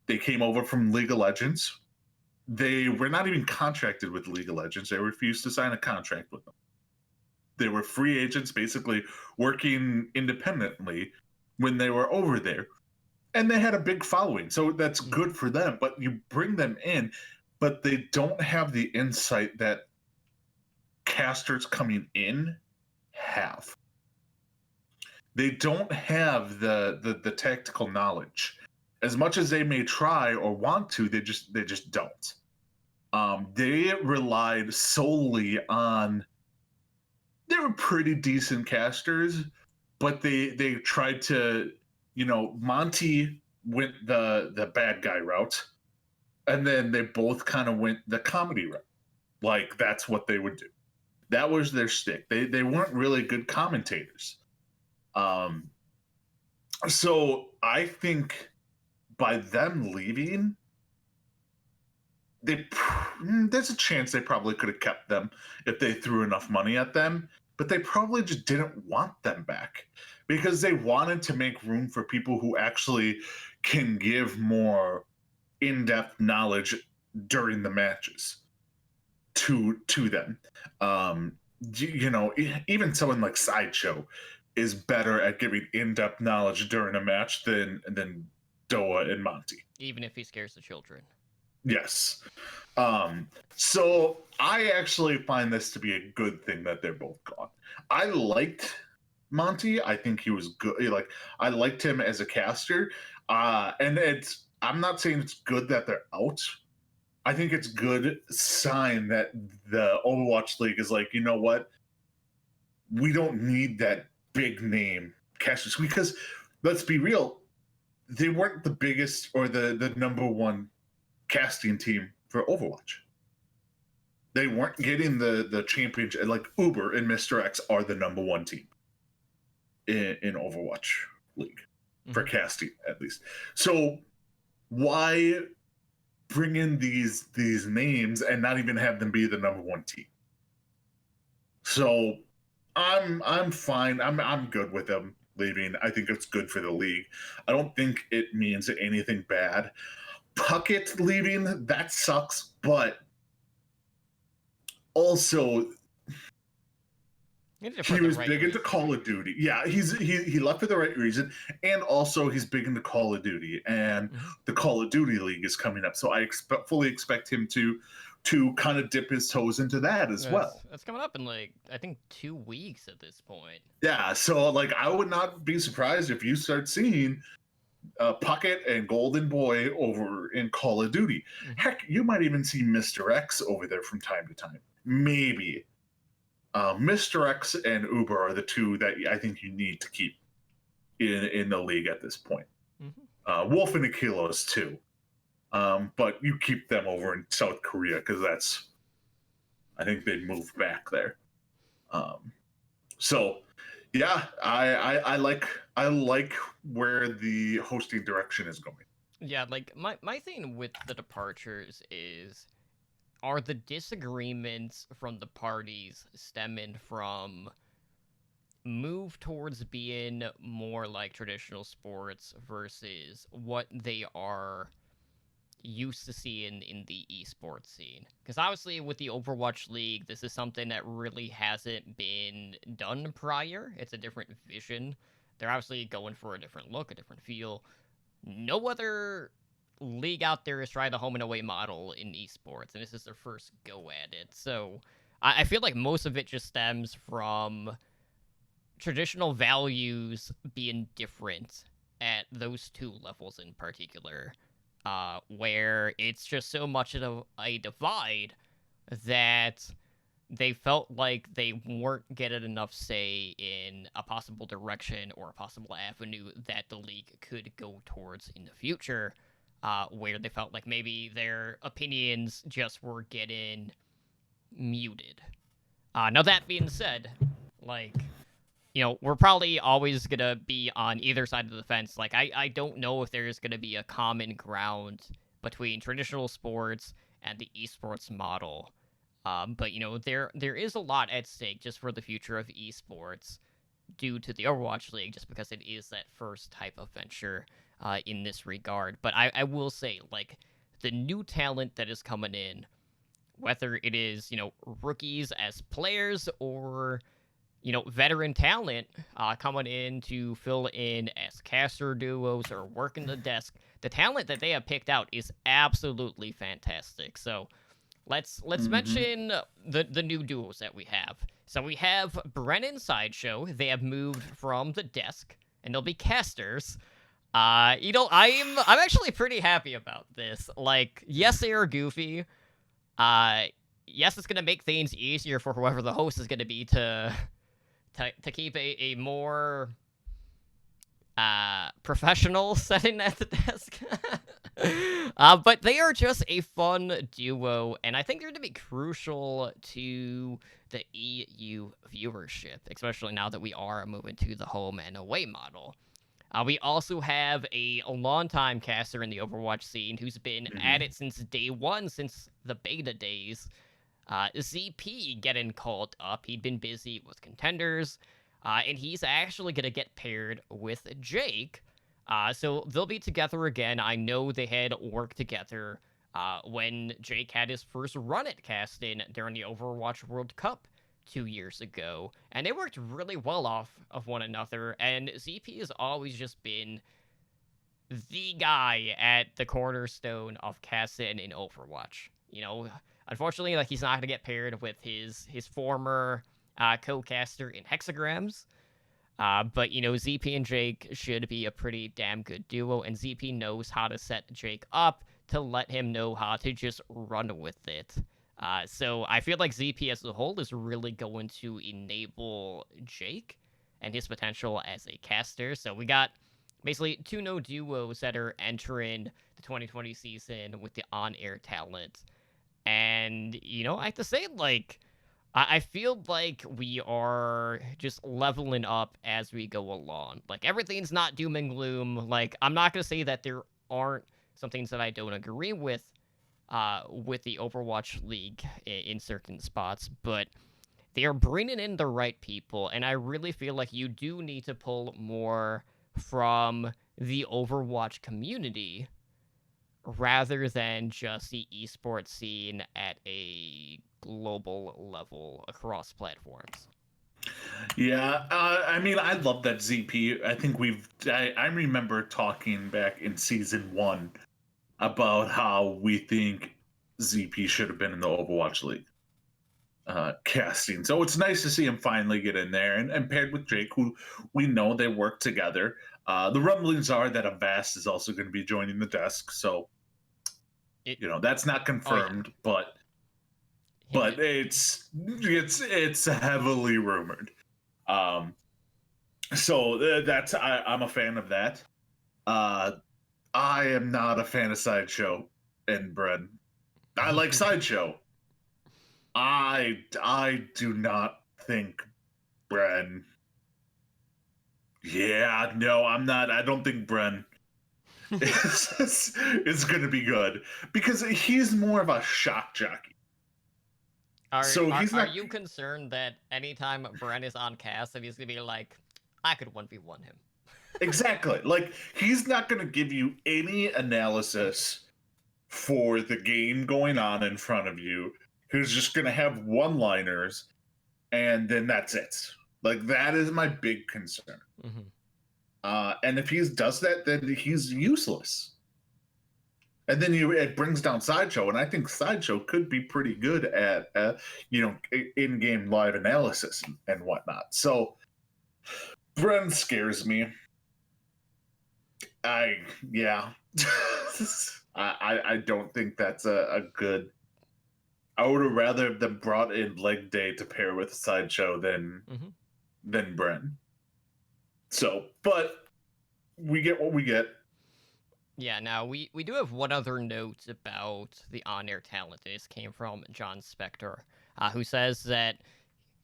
They came over from League of Legends. They were not even contracted with League of Legends. They refused to sign a contract with them. They were free agents, basically working independently when they were over there. And they had a big following, so that's good for them. But you bring them in, but they don't have the insight that casters coming in have. They don't have the tactical knowledge. As much as they may try or want to, they just don't. They relied solely on. They were pretty decent casters, but they tried to. Monty went the bad guy route, and then they both kind of went the comedy route. Like, that's what they would do. That was their stick. They weren't really good commentators. So I think by them leaving, there's a chance they probably could have kept them if they threw enough money at them, but they probably just didn't want them back because they wanted to make room for people who actually can give more in-depth knowledge during the matches to them. Even someone like Sideshow is better at giving in-depth knowledge during a match than Doha and Monty. Even if he scares the children. Yes. So I actually find this to be a good thing that they're both gone. I liked Monty. I think he was good. I liked him as a caster. And I'm not saying it's good that they're out. I think it's good sign that the Overwatch League is like, you know what? We don't need that big name casters because let's be real, they weren't the biggest or the number one casting team for Overwatch. They weren't getting the championship. Like Uber and Mr. X are the number one team in Overwatch League for casting, at least. So why bring in these names and not even have them be the number one team? So I'm fine. I'm good with them leaving. I think it's good for the league. I don't think it means anything bad. Puckett leaving, that sucks, but also he was big into Call of Duty. Yeah, he left for the right reason, and also he's big into Call of Duty, and the Call of Duty League is coming up, so I fully expect him to kind of dip his toes into that as well. That's coming up in like I think 2 weeks at this point. Yeah, so like I would not be surprised if you start seeing Puckett and Golden Boy over in Call of Duty. Heck, you might even see Mr. X over there from time to time. Maybe. Mr. X and Uber are the two that I think you need to keep in the league at this point. Wolf and Akilos too. But you keep them over in South Korea because I think they moved back there. So yeah, I like where the hosting direction is going. Yeah, like my thing with the departures is, are the disagreements from the parties stemming from move towards being more like traditional sports versus what they are used to seeing in the esports scene? Because obviously with the Overwatch League, this is something that really hasn't been done prior. It's a different vision. They're obviously going for a different look, a different feel. No other league out there is trying the home and away model in esports, and this is their first go at it. So I feel like most of it just stems from traditional values being different at those two levels in particular, where it's just so much of a divide that they felt like they weren't getting enough say in a possible direction or a possible avenue that the league could go towards in the future, where they felt like maybe their opinions just were getting muted. Now, that being said, like, you know, we're probably always going to be on either side of the fence. Like, I don't know if there's going to be a common ground between traditional sports and the esports model. But, you know, there is a lot at stake just for the future of esports due to the Overwatch League, just because it is that first type of venture in this regard. But I will say, like, the new talent that is coming in, whether it is, you know, rookies as players or, you know, veteran talent coming in to fill in as caster duos or working the desk, the talent that they have picked out is absolutely fantastic. So let's mention the new duos that we have. So we have Brennan Sideshow. They have moved from the desk, and they'll be casters. You know, I'm actually pretty happy about this. Like, yes, they are goofy. Yes, it's gonna make things easier for whoever the host is gonna be to keep a more professional setting at the desk. But they are just a fun duo, and I think they're going to be crucial to the EU viewership, especially now that we are moving to the home and away model. We also have a longtime caster in the Overwatch scene who's been at it since day one, since the beta days. ZP getting called up. He'd been busy with contenders, and he's actually going to get paired with Jake. So they'll be together again. I know they had worked together when Jake had his first run at casting during the Overwatch World Cup 2 years ago, and they worked really well off of one another, and ZP has always just been the guy at the cornerstone of casting in Overwatch. You know, unfortunately, like, he's not going to get paired with his former co-caster in Hexagrams. But, you know, ZP and Jake should be a pretty damn good duo, and ZP knows how to set Jake up to let him know how to just run with it. So I feel like ZP as a whole is really going to enable Jake and his potential as a caster. So we got basically two no duos that are entering the 2020 season with the on-air talent. And, I have to say, like, I feel like we are just leveling up as we go along. Like, everything's not doom and gloom. Like, I'm not going to say that there aren't some things that I don't agree with the Overwatch League in certain spots, but they are bringing in the right people, and I really feel like you do need to pull more from the Overwatch community rather than just the esports scene at a global level across platforms. Yeah, I mean, I love that ZP. I think I remember talking back in season 1 about how we think ZP should have been in the Overwatch League casting. So it's nice to see him finally get in there and paired with Jake, who we know they work together. The rumblings are that Avast is also going to be joining the desk. So, that's not confirmed, but it's heavily rumored. So that's I'm a fan of that. I am not a fan of Sideshow and Bren. I like Sideshow. I do not think Bren. Yeah, no, I'm not. I don't think Bren is going to be good because he's more of a shock jockey. Are you concerned that anytime Bren is on cast, that he's going to be like, I could 1v1 him? Exactly. Like, he's not going to give you any analysis for the game going on in front of you. He's just going to have one-liners, and then that's it. Like, that is my big concern. Mm-hmm. And if he does that, then he's useless. And then it brings down Sideshow, and I think Sideshow could be pretty good at in-game live analysis and whatnot. So, Bren scares me. I don't think that's a good. I would have rather them brought in Leg Day to pair with Sideshow than Bren. So, but we get what we get. Yeah, now we do have one other note about the on-air talent. This came from John Spector, who says that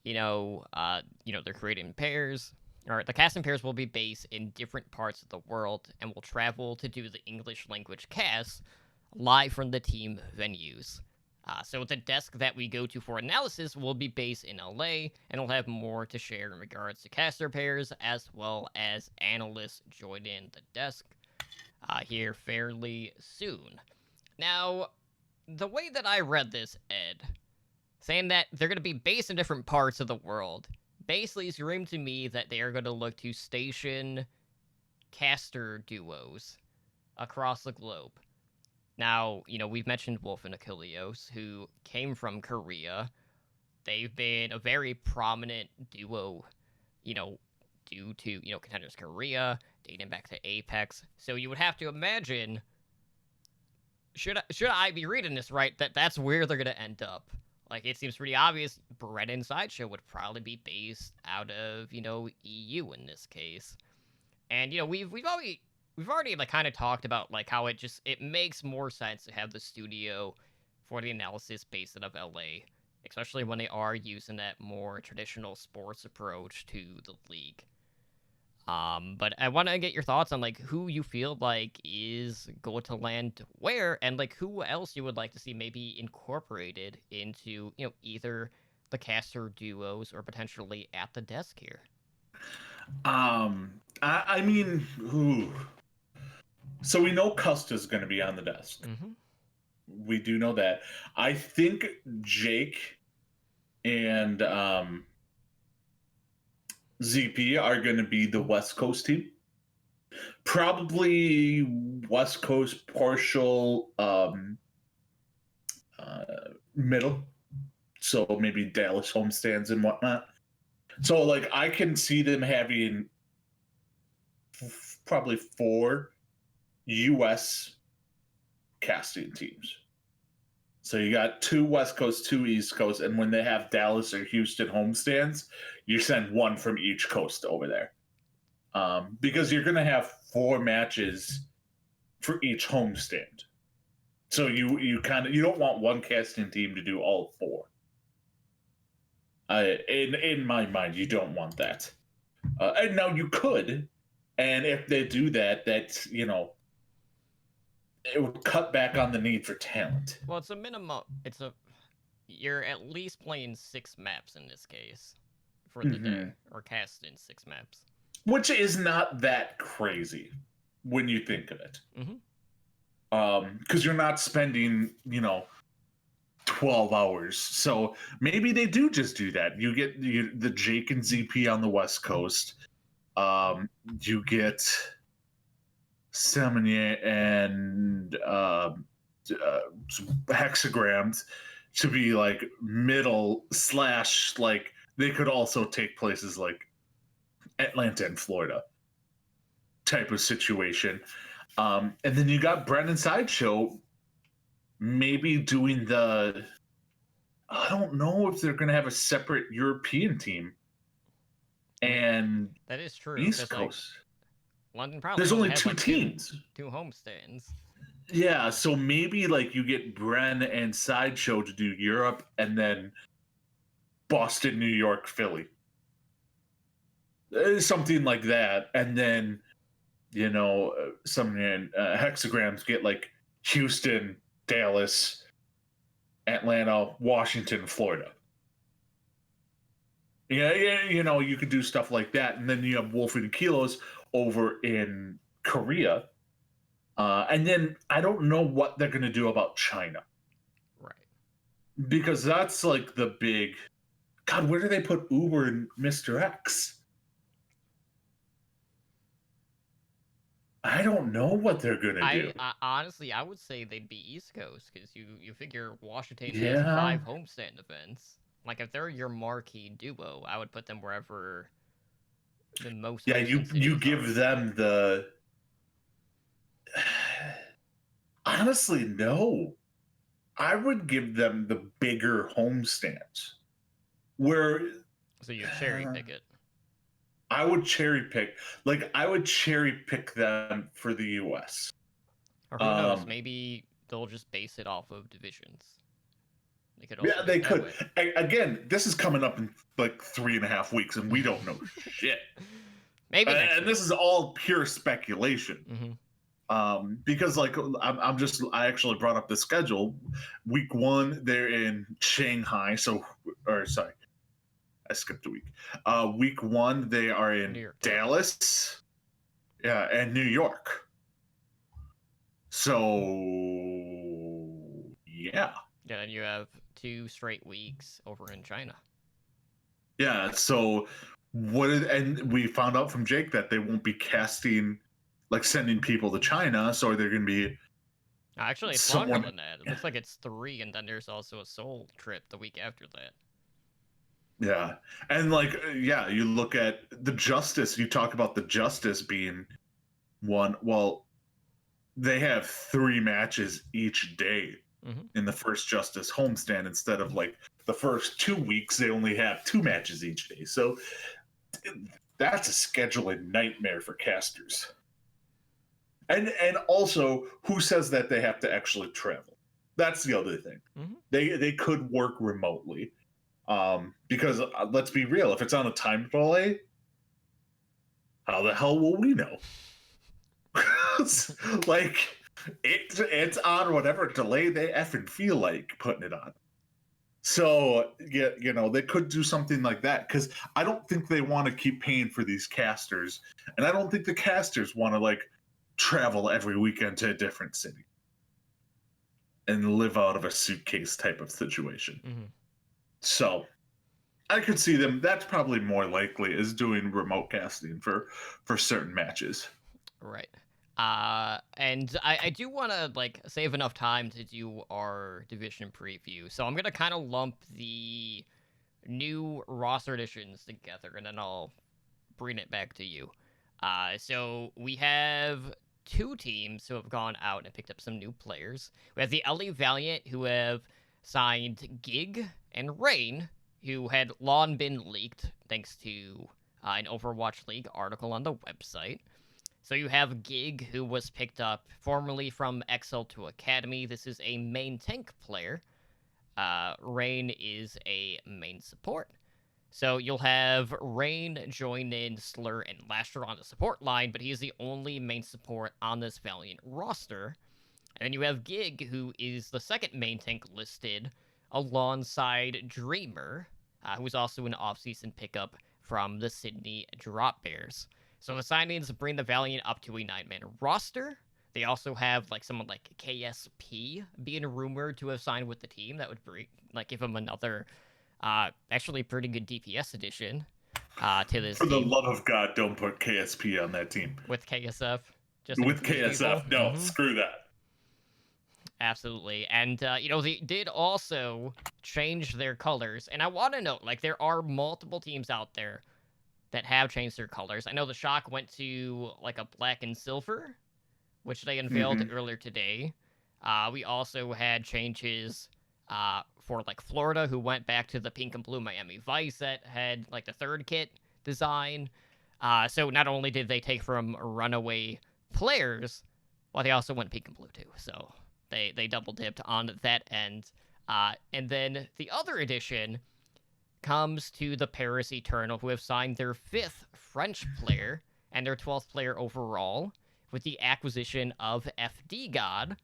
they're creating pairs. Or the casting pairs will be based in different parts of the world and will travel to do the English language casts live from the team venues. So the desk that we go to for analysis will be based in LA, and we'll have more to share in regards to caster pairs as well as analysts joining the desk here fairly soon. Now, the way that I read this, Ed, saying that they're going to be based in different parts of the world, basically screamed to me that they are going to look to station caster duos across the globe. Now, we've mentioned Wolf and Achilleos, who came from Korea. They've been a very prominent duo, due to, Contenders Korea, dating back to Apex. So you would have to imagine, should I be reading this right, that's where they're going to end up. Like, it seems pretty obvious Bren and Sideshow would probably be based out of, EU in this case. And, we've already like kind of talked about like how it makes more sense to have the studio for the analysis based out of LA, especially when they are using that more traditional sports approach to the league. But I want to get your thoughts on like who you feel like is going to land where, and like who else you would like to see maybe incorporated into either the caster duos or potentially at the desk here. I mean, who? So we know Custa's going to be on the desk. Mm-hmm. We do know that. I think Jake and ZP are going to be the West Coast team. Probably West Coast, partial middle. So maybe Dallas homestands and whatnot. So like I can see them having probably 4 U.S. casting teams. So you got 2 West Coast, 2 East Coast, and when they have Dallas or Houston homestands, you send 1 from each coast over there. Because you're going to have 4 matches for each homestand. So you don't want one casting team to do all 4. In my mind, you don't want that. And now you could, and if they do that, that's it would cut back on the need for talent. Well, it's a minimum. You're at least playing 6 maps in this case for the day, or casting 6 maps, which is not that crazy when you think of it. Because you're not spending 12 hours. So maybe they do just do that. You get the Jake and ZP on the West Coast. You get Semenier and Hexagrams to be like middle / like they could also take places like Atlanta and Florida type of situation. And then you got Brennan Sideshow maybe doing I don't know if they're going to have a separate European team and that is true. East Coast. London probably there's only have 2 like teams. 2 homestands. Yeah, so maybe like you get Bren and Sideshow to do Europe and then Boston, New York, Philly. Something like that. And then, some hexagrams get like Houston, Dallas, Atlanta, Washington, Florida. Yeah, you could do stuff like that. And then you have Wolf and Kilos over in Korea. And then I don't know what they're going to do about China. Right. Because that's like the big... God, where do they put Uber and Mr. X? I don't know what they're going to do. Honestly, I would say they'd be East Coast, because you figure Washington has Yeah. 5 homestand events. Like, if they're your marquee duo, I would put them wherever the most... Yeah, you give them the... Honestly, no. I would give them the bigger homestands. Where... So you cherry pick it. I would cherry pick. Like, I would cherry pick them for the US. Or who knows, maybe they'll just base it off of divisions. They could also Yeah, they could. way. Again, this is coming up in like 3.5 weeks, and we don't know shit. Maybe and this is all pure speculation. Because like I actually brought up the schedule. Week 1, they're in Shanghai. I skipped a week. Week 1, they are in Dallas, yeah, and New York. So yeah. Yeah, and you have 2 straight weeks over in China. Yeah. So and we found out from Jake that they won't be casting, like sending people to China. So they're going to be. Actually, it's longer than that. It looks like it's 3, and then there's also a Seoul trip the week after that. Yeah. And like, yeah, you look at the Justice, you talk about the Justice being one. Well, they have 3 matches each day in the first Justice homestand instead of like the first 2 weeks, they only have 2 matches each day. So that's a scheduling nightmare for casters. And also, who says that they have to actually travel? That's the other thing. They could work remotely. Because let's be real, if it's on a time delay, how the hell will we know? Like, it's on whatever delay they effing feel like putting it on. So, yeah, they could do something like that, because I don't think they want to keep paying for these casters, and I don't think the casters want to like travel every weekend to a different city and live out of a suitcase type of situation. So I could see them. That's probably more likely, is doing remote casting for certain matches. Right. And I do want to like save enough time to do our division preview. So I'm going to kind of lump the new roster additions together, and then I'll bring it back to you. So we have two teams who have gone out and picked up some new players. We have the LA Valiant, who have signed Gig and Rain, who had long been leaked thanks to an Overwatch League article on the website. So you have Gig, who was picked up formerly from XL to Academy. This is a main tank player. Rain is a main support. So you'll have Rain join in Slur and Lasher on the support line, but he's the only main support on this Valiant roster. And then you have Gig, who is the second main tank listed alongside Dreamer, who's also an off-season pickup from the Sydney Drop Bears. So the signings bring the Valiant up to a 9-man roster. They also have like someone like KSP being rumored to have signed with the team. That would bring, like, give him another actually pretty good DPS addition to this For team. the love of God, don't put KSP on that team. With KSF? With KSF, people? no, screw that. Absolutely. And, they did also change their colors. And I want to note, like, there are multiple teams out there that have changed their colors. I know the Shock went to, like, a black and silver, which they unveiled earlier today. We also had changes for, like, Florida, who went back to the pink and blue Miami Vice that had, like, the third kit design. So not only did they take from runaway players, well, they also went pink and blue, too. So they double dipped on that end. And then the other addition comes to the Paris Eternal, who have signed their 5th French player and their 12th player overall with the acquisition of FD God,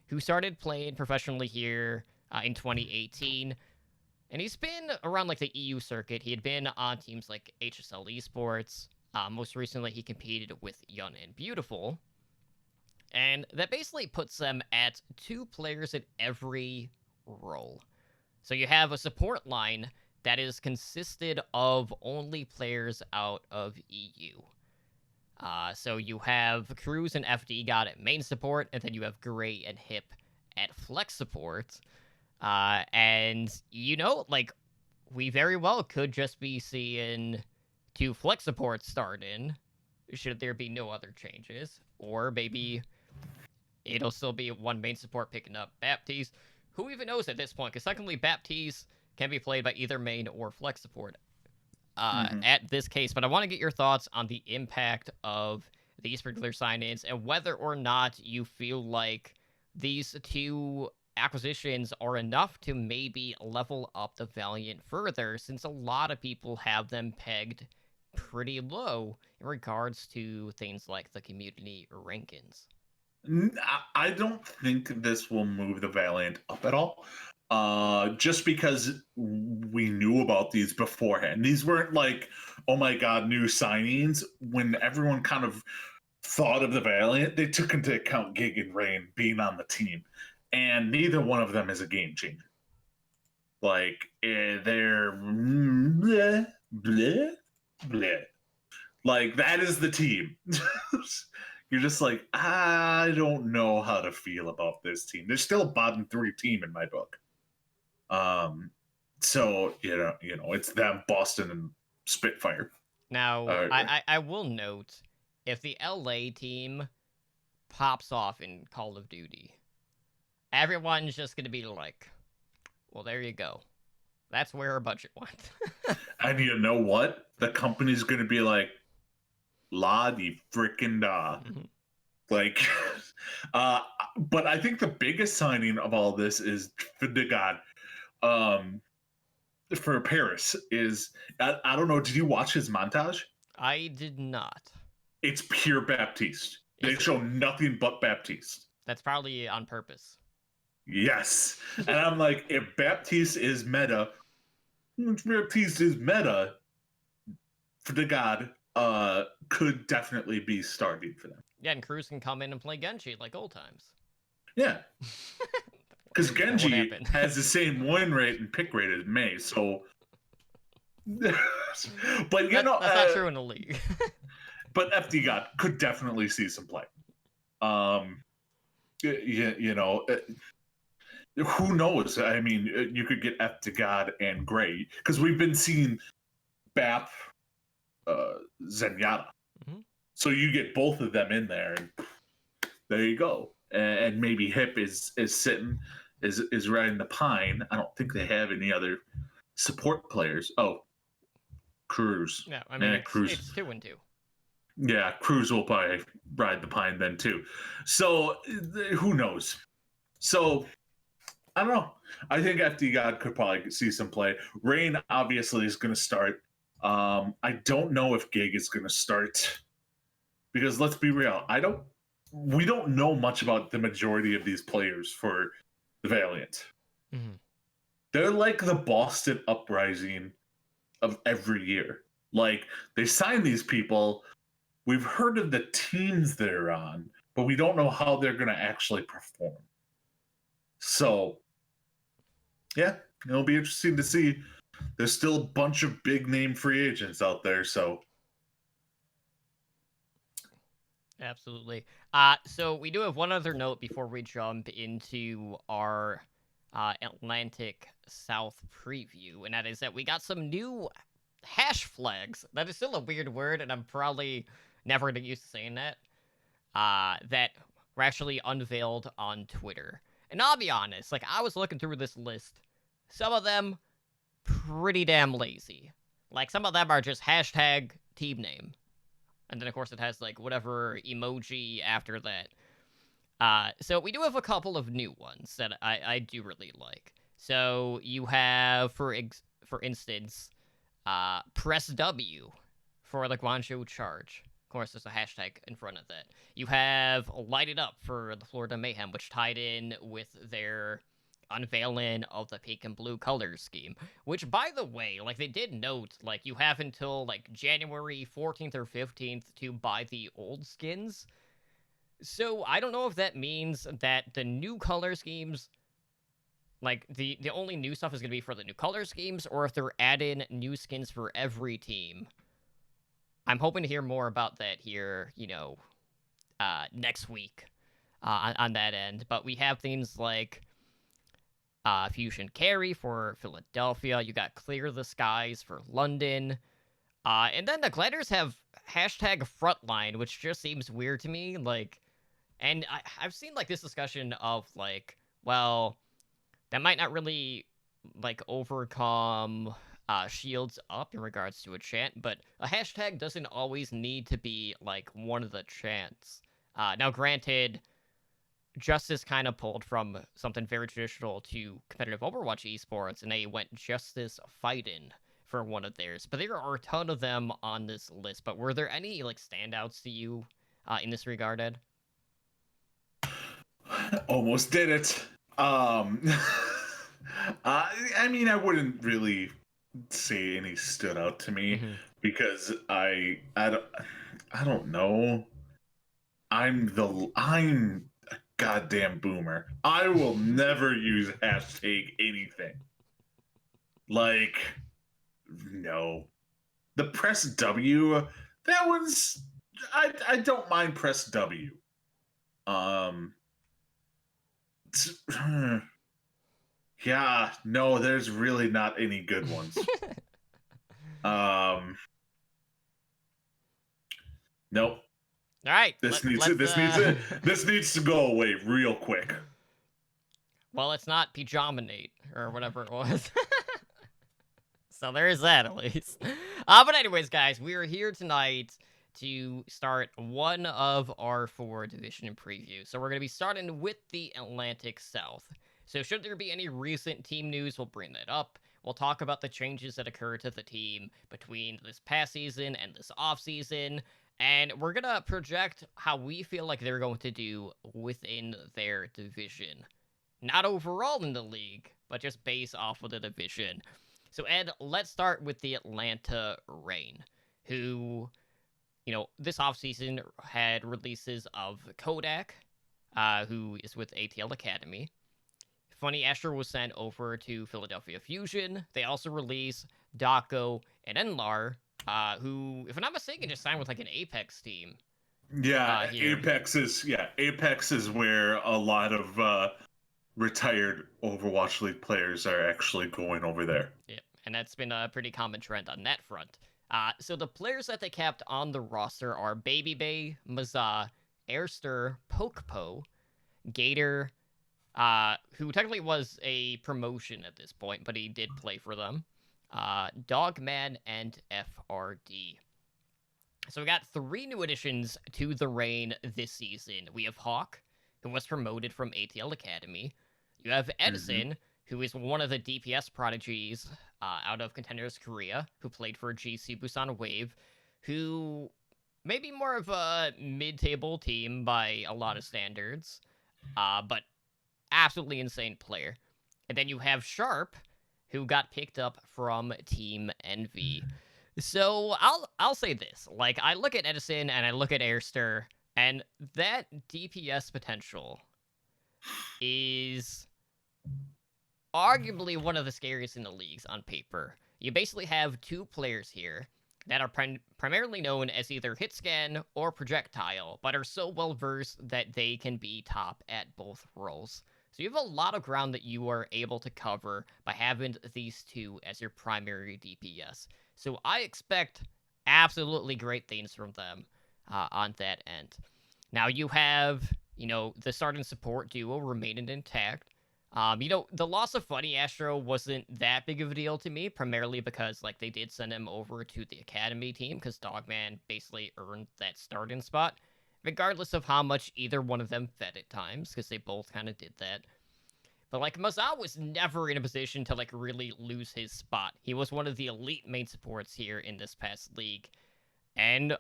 who started playing professionally here in 2018. And he's been around, like, the EU circuit. He had been on teams like HSL Esports. Most recently, he competed with Young and Beautiful. And that basically puts them at 2 players at every role. So you have a support line that is consisted of only players out of EU. So you have Cruz and FD God at main support, and then you have Gray and Hip at flex support. And, like, we very well could just be seeing 2 flex supports start in, should there be no other changes. Or maybe it'll still be 1 main support picking up Baptiste. Who even knows at this point? Because secondly, Baptiste can be played by either main or flex support at this case. But I want to get your thoughts on the impact of these particular sign-ins and whether or not you feel like these 2 acquisitions are enough to maybe level up the Valiant further, since a lot of people have them pegged pretty low in regards to things like the community rankings. I don't think this will move the Valiant up at all. Just because we knew about these beforehand. These weren't like, oh my god, new signings. When everyone kind of thought of the Valiant, they took into account Gig and Rain being on the team. And neither one of them is a game changer. Like, they're bleh, bleh, bleh. Like, that is the team. You're just like, I don't know how to feel about this team. They're still a bottom 3 team in my book. So, it's them, Boston, and Spitfire. Now, I will note, if the LA team pops off in Call of Duty, everyone's just going to be like, well, there you go. That's where our budget went. And you know what? The company's going to be like, la di frickin' da. Like, but I think the biggest signing of all this is, for the god, for Paris is, I don't know, did you watch his montage? I did not. It's pure Baptiste. They show nothing but Baptiste. That's probably on purpose. Yes. And I'm like, if Baptiste is meta, for the god, could definitely be starting for them. Yeah, and Cruz can come in and play Genji like old times. Yeah. Because Genji has the same win rate and pick rate as May, so... But, that's not true in the league. But FD God could definitely see some play. Who knows? I mean, you could get FD God and Gray, because we've been seeing Bap, Zenyatta. So you get both of them in there, and there you go. And maybe Hip is sitting is riding the pine. I don't think they have any other support players. Oh, Cruz. Yeah, I mean, Cruz. it's 2-2. Yeah, Cruz will probably ride the pine then too. So who knows? So I don't know. I think FD God could probably see some play. Rain obviously is going to start. I don't know if Gig is going to start because let's be real. We don't know much about the majority of these players for the Valiant. Mm-hmm. They're like the Boston Uprising of every year. Like they sign these people. We've heard of the teams they're on, but we don't know how they're going to actually perform. So, yeah, it'll be interesting to see. There's still a bunch of big name free agents out there, so. Absolutely. So we do have one other note before we jump into our Atlantic South preview, and that is that we got some new hash flags. That is still a weird word, and I'm probably never going to get used to saying that. That were actually unveiled on Twitter. And I'll be honest, like, I was looking through this list. Some of them, pretty damn lazy. Like, some of them are just hashtag team name. And then, of course, it has, like, whatever emoji after that. So we do have a couple of new ones that I do really like. So you have, for instance, press W for the Guangzhou Charge. Of course, there's a hashtag in front of that. You have Light It Up for the Florida Mayhem, which tied in with their unveiling of the pink and blue color scheme. Which, by the way, like, they did note, like, you have until, like, January 14th or 15th to buy the old skins. So, I don't know if that means that the new color schemes, like, the only new stuff is going to be for the new color schemes, or if they're adding new skins for every team. I'm hoping to hear more about that here, next week on that end. But we have things like Fusion Carry for Philadelphia. You got Clear the Skies for London. And then the Gliders have hashtag Frontline, which just seems weird to me. Like, and I've seen, like, this discussion of, like, well, that might not really, like, overcome shields up in regards to a chant, but a hashtag doesn't always need to be, like, one of the chants. Now, granted, Justice kind of pulled from something very traditional to competitive Overwatch esports, and they went Justice Fightin' for one of theirs. But there are a ton of them on this list. But were there any, like, standouts to you in this regard, Ed? Almost did it. I mean, I wouldn't really say any stood out to me because I don't know. I'm a goddamn boomer. I will never use hashtag anything. Like, no. The press W, that one's I don't mind press W. Yeah, no, there's really not any good ones. Nope. All right. This needs to go away real quick. Well, it's not Pajamanate or whatever it was. So there is that, at least. But anyways, guys, we are here tonight to start one of our 4 division previews. So we're going to be starting with the Atlantic South. So should there be any recent team news, we'll bring that up. We'll talk about the changes that occurred to the team between this past season and this offseason. And we're going to project how we feel like they're going to do within their division. Not overall in the league, but just based off of the division. So, Ed, let's start with the Atlanta Reign, who, this offseason had releases of Kodak, who is with ATL Academy. Funny Asher was sent over to Philadelphia Fusion. They also released Daco and Enlar, who, if I'm not mistaken, just signed with, like, an Apex team. Yeah, Apex is where a lot of retired Overwatch League players are actually going over there. Yeah, and that's been a pretty common trend on that front. So the players that they kept on the roster are Baby Bay, Mazza, Airster Pokepo, Gator, who technically was a promotion at this point, but he did play for them, Dogman, and FRD. So we got 3 new additions to the reign this season. We have Hawk, who was promoted from ATL Academy. You have Edison, who is one of the DPS prodigies out of Contenders Korea, who played for GC Busan Wave, who may be more of a mid-table team by a lot of standards, but absolutely insane player. And then you have Sharp, who got picked up from Team Envy. So I'll say this. Like, I look at Edison and I look at Airster, and that DPS potential is arguably one of the scariest in the leagues on paper. You basically have 2 players here that are primarily known as either hitscan or projectile, but are so well versed that they can be top at both roles. So you have a lot of ground that you are able to cover by having these 2 as your primary DPS. So I expect absolutely great things from them on that end. Now you have, the starting support duo remaining intact. The loss of Funny Astro wasn't that big of a deal to me, primarily because, they did send him over to the Academy team, because Dogman basically earned that starting spot, regardless of how much either one of them fed at times, because they both kind of did that. But, Mazao was never in a position to, really lose his spot. He was one of the elite main supports here in this past league. And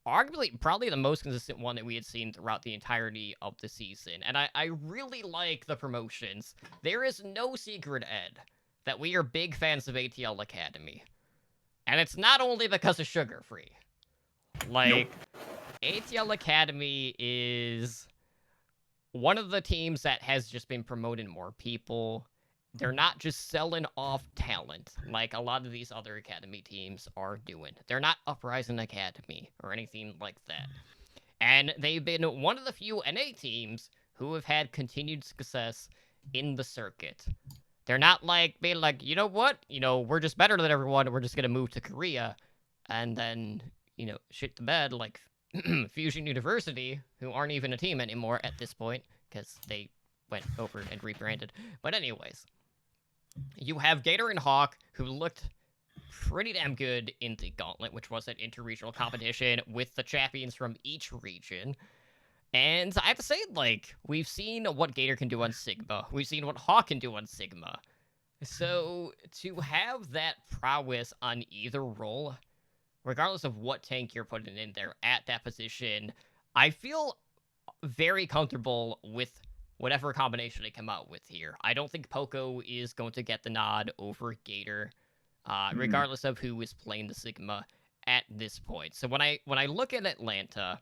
arguably, probably the most consistent one that we had seen throughout the entirety of the season. And I really like the promotions. There is no secret, Ed, that we are big fans of ATL Academy. And it's not only because of Sugar Free. Nope. ATL Academy is one of the teams that has just been promoting more people. They're not just selling off talent like a lot of these other Academy teams are doing. They're not Uprising Academy or anything like that. And they've been one of the few NA teams who have had continued success in the circuit. They're not being you know what? We're just better than everyone. We're just going to move to Korea and then, shit the bed like Fusion University, who aren't even a team anymore at this point because they went over and rebranded. But anyways, you have Gator and Hawk, who looked pretty damn good in the Gauntlet, which was an interregional competition with the champions from each region. And I have to say, we've seen what Gator can do on Sigma. We've seen what Hawk can do on Sigma. So to have that prowess on either role, regardless of what tank you're putting in there at that position, I feel very comfortable with whatever combination they come out with here. I don't think Poco is going to get the nod over Gator, regardless of who is playing the Sigma at this point. So when I look at Atlanta,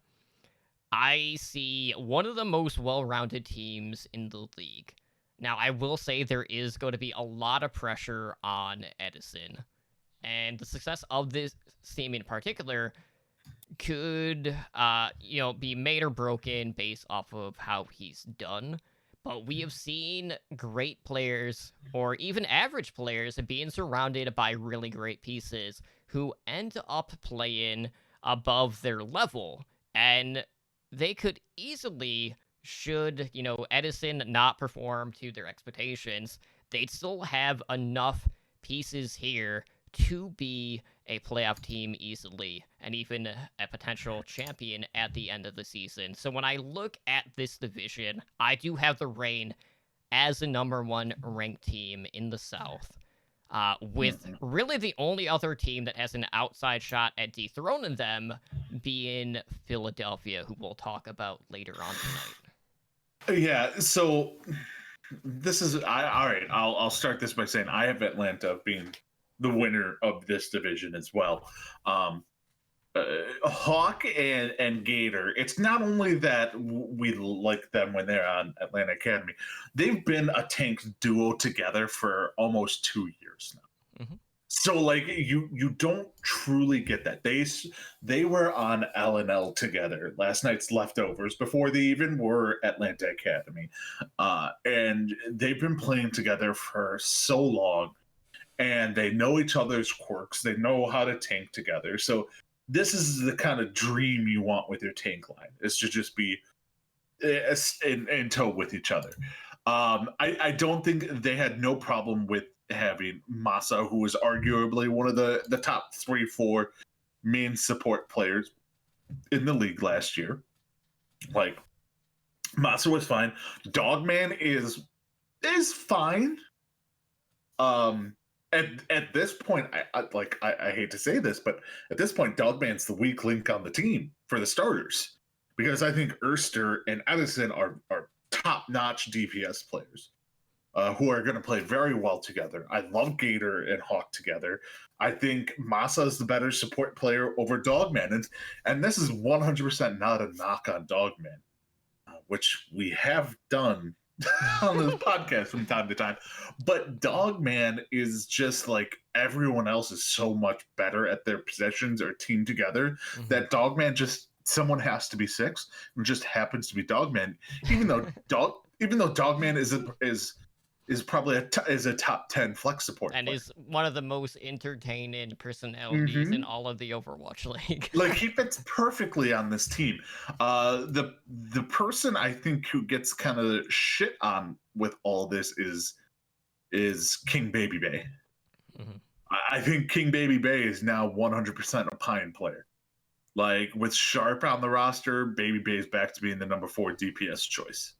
I see one of the most well-rounded teams in the league. Now, I will say there is going to be a lot of pressure on Edison, and the success of this team in particular could, be made or broken based off of how he's done. But we have seen great players, or even average players, being surrounded by really great pieces who end up playing above their level. And they could easily, should, Edison not perform to their expectations, they'd still have enough pieces here to be a playoff team easily, and even a potential champion at the end of the season. So when I look at this division, I do have the Reign as the #1 ranked team in the South, with really the only other team that has an outside shot at dethroning them being Philadelphia, who we'll talk about later on tonight. Yeah, so this is all right. I'll start this by saying I have Atlanta being the winner of this division as well. Hawk and Gator, it's not only that we like them when they're on Atlanta Academy, they've been a tank duo together for almost 2 years now. Mm-hmm. So you don't truly get that. They were on LNL together, last night's leftovers, before they even were Atlanta Academy, and they've been playing together for so long. And they know each other's quirks. They know how to tank together. So this is the kind of dream you want with your tank line, is to just be in tow with each other. I don't think they had no problem with having Masa, who was arguably one of the top 3-4 main support players in the league last year. Like, Masa was fine. Dogman is fine. At this point, I hate to say this, but at this point, Dogman's the weak link on the team for the starters, because I think Erster and Edison are top-notch DPS players who are going to play very well together. I love Gator and Hawk together. I think Masa is the better support player over Dogman, and this is 100% not a knock on Dogman, which we have done on this podcast from time to time. But Dogman is just like, everyone else is so much better at their positions or team together that Dogman just, someone has to be 6, and just happens to be Dogman, even though Dogman is probably a top 10 flex support and player. is one of the most entertaining personalities in all of the Overwatch League. Like, he fits perfectly on this team. The person I think who gets kind of shit on with all this is King Baby Bay. I think King Baby Bay is now 100% a Pine player. Like, with Sharp on the roster, Baby Bay is back to being the number 4 DPS choice.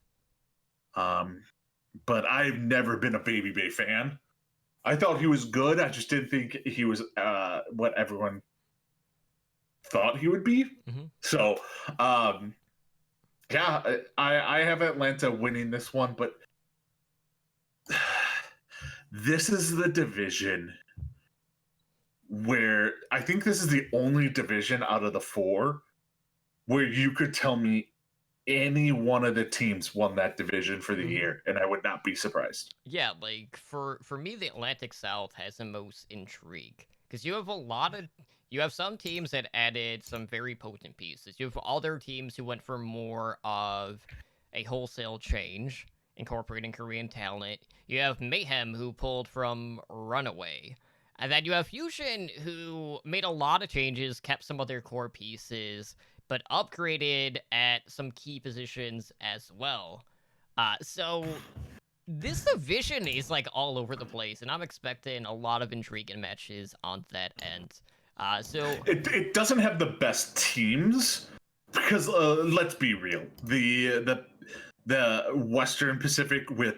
But I've never been a Baby Bay fan. I thought he was good. I just didn't think he was what everyone thought he would be. So, yeah, I have Atlanta winning this one, but this is the division where I think this is the only division out of the 4 where you could tell me any one of the teams won that division for the year, and I would not be surprised. Yeah, like, for me, the Atlantic South has the most intrigue, because you have some teams that added some very potent pieces. You have other teams who went for more of a wholesale change, incorporating Korean talent. You have Mayhem, who pulled from Runaway. And then you have Fusion, who made a lot of changes, kept some of their core pieces, but upgraded at some key positions as well. So this division is like all over the place, and I'm expecting a lot of intriguing matches on that end. So it doesn't have the best teams, because let's be real, the Western Pacific with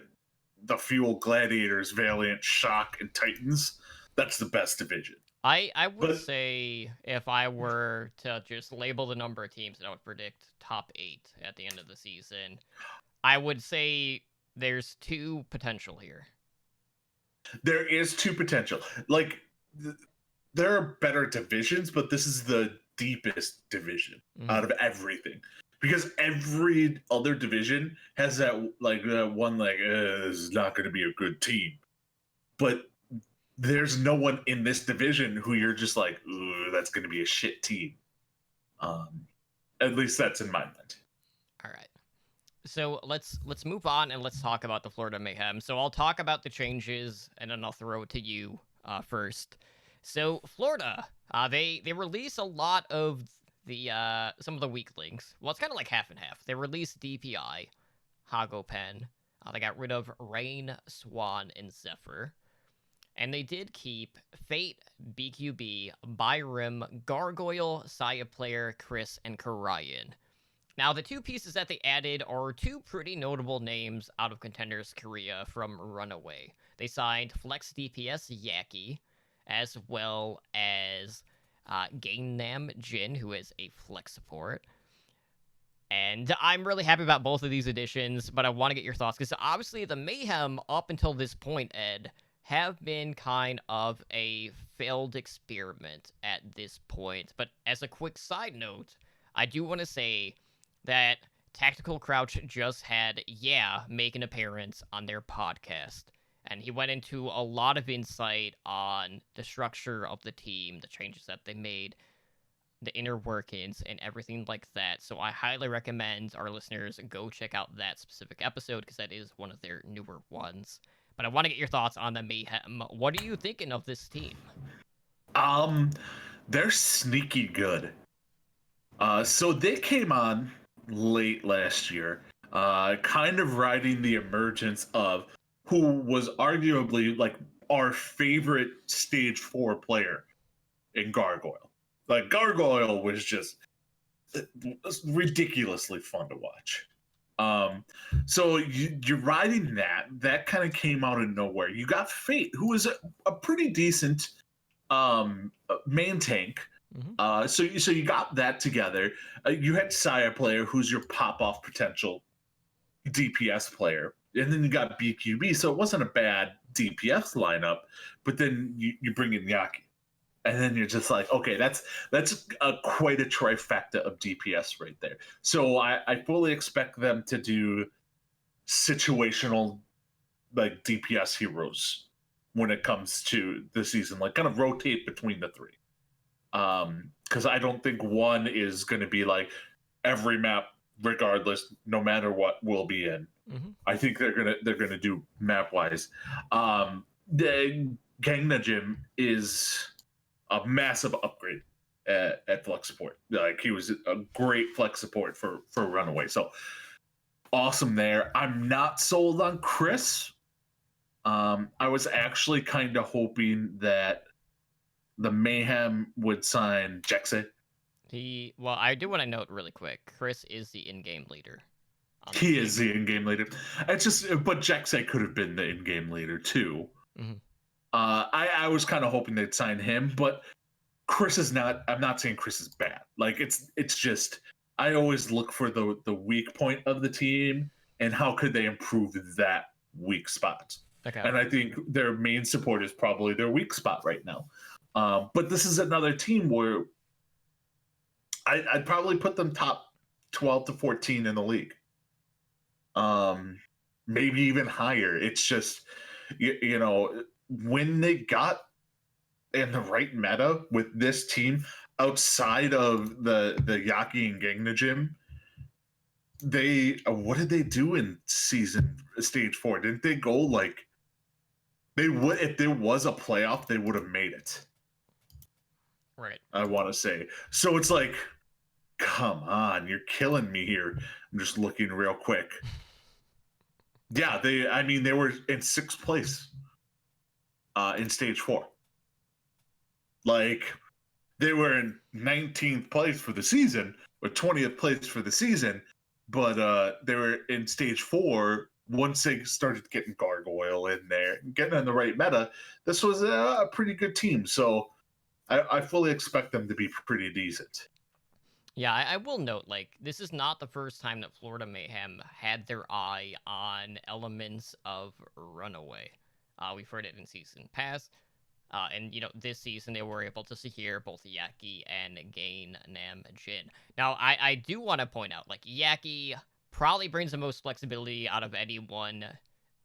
the Fuel, Gladiators, Valiant, Shock, and Titans, that's the best division. I would say, if I were to just label the number of teams that I would predict top 8 at the end of the season, I would say there's 2 potential here. There is 2 potential. Like, there are better divisions, but this is the deepest division out of everything. Because every other division has that, like, one, like, this is not going to be a good team. But there's no one in this division who you're just like, ooh, that's going to be a shit team. At least that's in my mind. All right. So let's move on, and let's talk about the Florida Mayhem. So I'll talk about the changes, and then I'll throw it to you first. So Florida, they release a lot of the some of the weaklings. Well, it's kind of like half and half. They released DPI, Hagopen. They got rid of Rain, Swan, and Zephyr. And they did keep Fate, BQB, Byram, Gargoyle, Saya Player, Chris, and Karayan. Now, the 2 pieces that they added are 2 pretty notable names out of Contenders Korea from Runaway. They signed Flex DPS Yaki, as well as Gangnam Jin, who is a Flex support. And I'm really happy about both of these additions, but I want to get your thoughts, because obviously the Mayhem, up until this point, Ed, have been kind of a failed experiment at this point. But as a quick side note, I do want to say that Tactical Crouch just had make an appearance on their podcast. And he went into a lot of insight on the structure of the team, the changes that they made, the inner workings, and everything like that. So I highly recommend our listeners go check out that specific episode, because that is one of their newer ones. But I want to get your thoughts on the Mayhem. What are you thinking of this team? they're sneaky good. So they came on late last year, kind of riding the emergence of who was arguably like our favorite stage 4 player in Gargoyle. Like Gargoyle was just ridiculously fun to watch. So you're riding that kind of came out of nowhere. You got Fate, who is a pretty decent main tank. So you got that together. You had Saya player, who's your pop off potential DPS player, and then you got BQB. So it wasn't a bad DPS lineup, but then you bring in Yaki, and then you're just like, okay, that's quite a trifecta of DPS right there. So I fully expect them to do situational like DPS heroes when it comes to the season, like kind of rotate between the three. Because I don't think one is going to be like every map, regardless, no matter what, will be in. I think they're gonna do map wise. The Gangna Gym is a massive upgrade at flex support. Like he was a great flex support for Runaway. So awesome there. I'm not sold on Chris. I was actually kind of hoping that the Mayhem would sign Jexe. Well, I do want to note really quick, Chris is the in-game leader. He is the in-game leader. It's just, but Jexe could have been the in-game leader too. I was kind of hoping they'd sign him, but Chris is not. I'm not saying Chris is bad. Like it's just I always look for the weak point of the team and how could they improve that weak spot. Okay. And I think their main support is probably their weak spot right now. But this is another team where I'd probably put them top 12 to 14 in the league. Maybe even higher. It's just, you know, when they got in the right meta with this team outside of the Yaki and Gangna Gym, what did they do in stage 4? Didn't they go like they would if there was a playoff, they would have made it. Right. I want to say. So it's like, come on, you're killing me here. I'm just looking real quick. Yeah, they were in 6th place in stage 4. Like they were in 19th place for the season or 20th place for the season, but they were in stage 4 once they started getting Gargoyle in there, getting in the right meta. This was a pretty good team, so I fully expect them to be pretty decent. Yeah, I will note, like, this is not the first time that Florida Mayhem had their eye on elements of Runaway. We've heard it in season past. And, you know, this season they were able to secure both Yaki and Gain Nam Jin. Now, I do want to point out, like, Yaki probably brings the most flexibility out of anyone,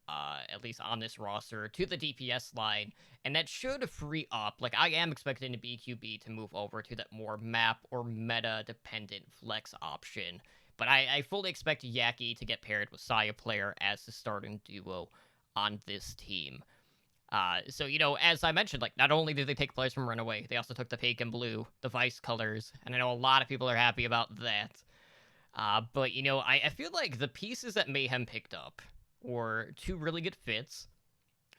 at least on this roster, to the DPS line, and that should free up. Like, I am expecting the BQB to move over to that more map or meta-dependent flex option, but I fully expect Yaki to get paired with Saya player as the starting duo on this team. So, you know, as I mentioned, like, not only did they take players from Runaway, they also took the pink and blue, the Vice colors, and I know a lot of people are happy about that. But, you know, I feel like the pieces that Mayhem picked up were 2 really good fits.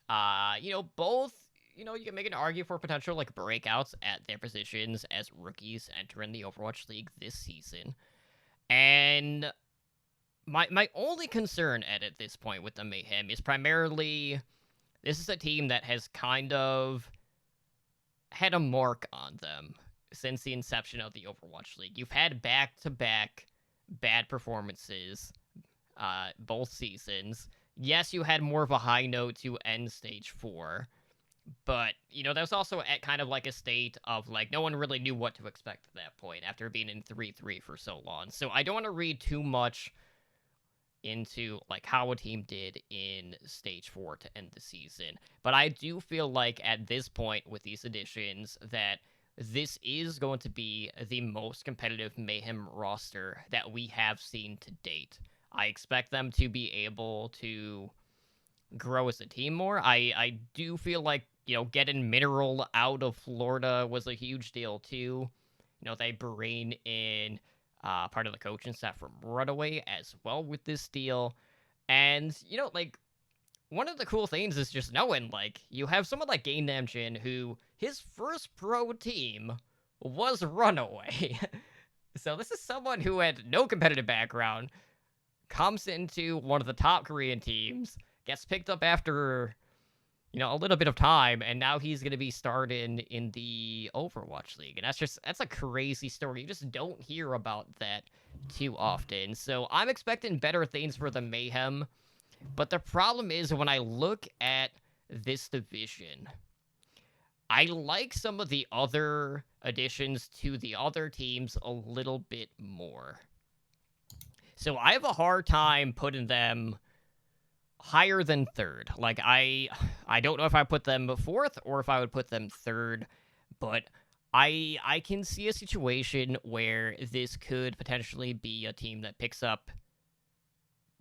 You know, both, you know, you can make an argument for potential, like, breakouts at their positions as rookies entering the Overwatch League this season. And my only concern at this point with the Mayhem is primarily, this is a team that has kind of had a mark on them since the inception of the Overwatch League. You've had back-to-back bad performances both seasons. Yes, you had more of a high note to end stage 4, but, you know, that was also at kind of like a state of, like, no one really knew what to expect at that point after being in 3-3 for so long. So I don't want to read too much into, like, how a team did in stage 4 to end the season. But I do feel like at this point with these additions that this is going to be the most competitive Mayhem roster that we have seen to date. I expect them to be able to grow as a team more. I do feel like getting Mineral out of Florida was a huge deal too. They bring in part of the coaching staff from Runaway as well with this deal. And, one of the cool things is just knowing, you have someone like Game Namjoon who his first pro team was Runaway. So this is someone who had no competitive background, comes into one of the top Korean teams, gets picked up after, a little bit of time, and now he's going to be starting in the Overwatch League. And that's a crazy story. You just don't hear about that too often. So I'm expecting better things for the Mayhem. But the problem is when I look at this division, I like some of the other additions to the other teams a little bit more. So I have a hard time putting them higher than third. I don't know if I put them fourth or if I would put them third, but I can see a situation where this could potentially be a team that picks up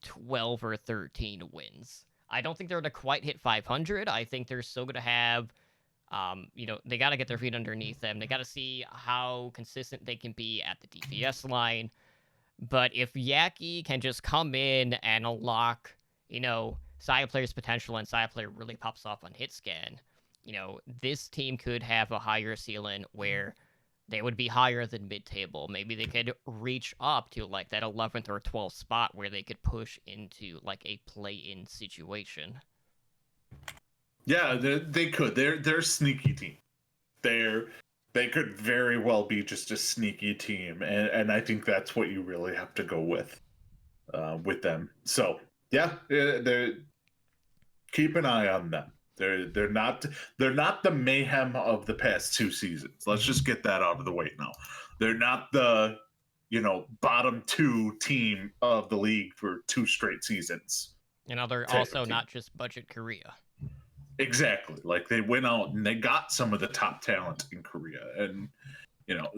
12 or 13 wins. I don't think they're going to quite hit 500. I think they're still going to have, they got to get their feet underneath them. They got to see how consistent they can be at the DPS line. But if Yaki can just come in and unlock, Saya Player's potential and Saya Player really pops off on hit scan, this team could have a higher ceiling where they would be higher than mid-table. Maybe they could reach up to that 11th or 12th spot where they could push into a play-in situation. Yeah, they could. They're a sneaky team. They could very well be just a sneaky team, and I think that's what you really have to go with them. So yeah, keep an eye on them. They're not the Mayhem of the past 2 seasons. Let's just get that out of the way now. They're not the bottom 2 team of the league for 2 straight seasons. They're also not just budget Korea. Exactly. They went out and they got some of the top talent in Korea, and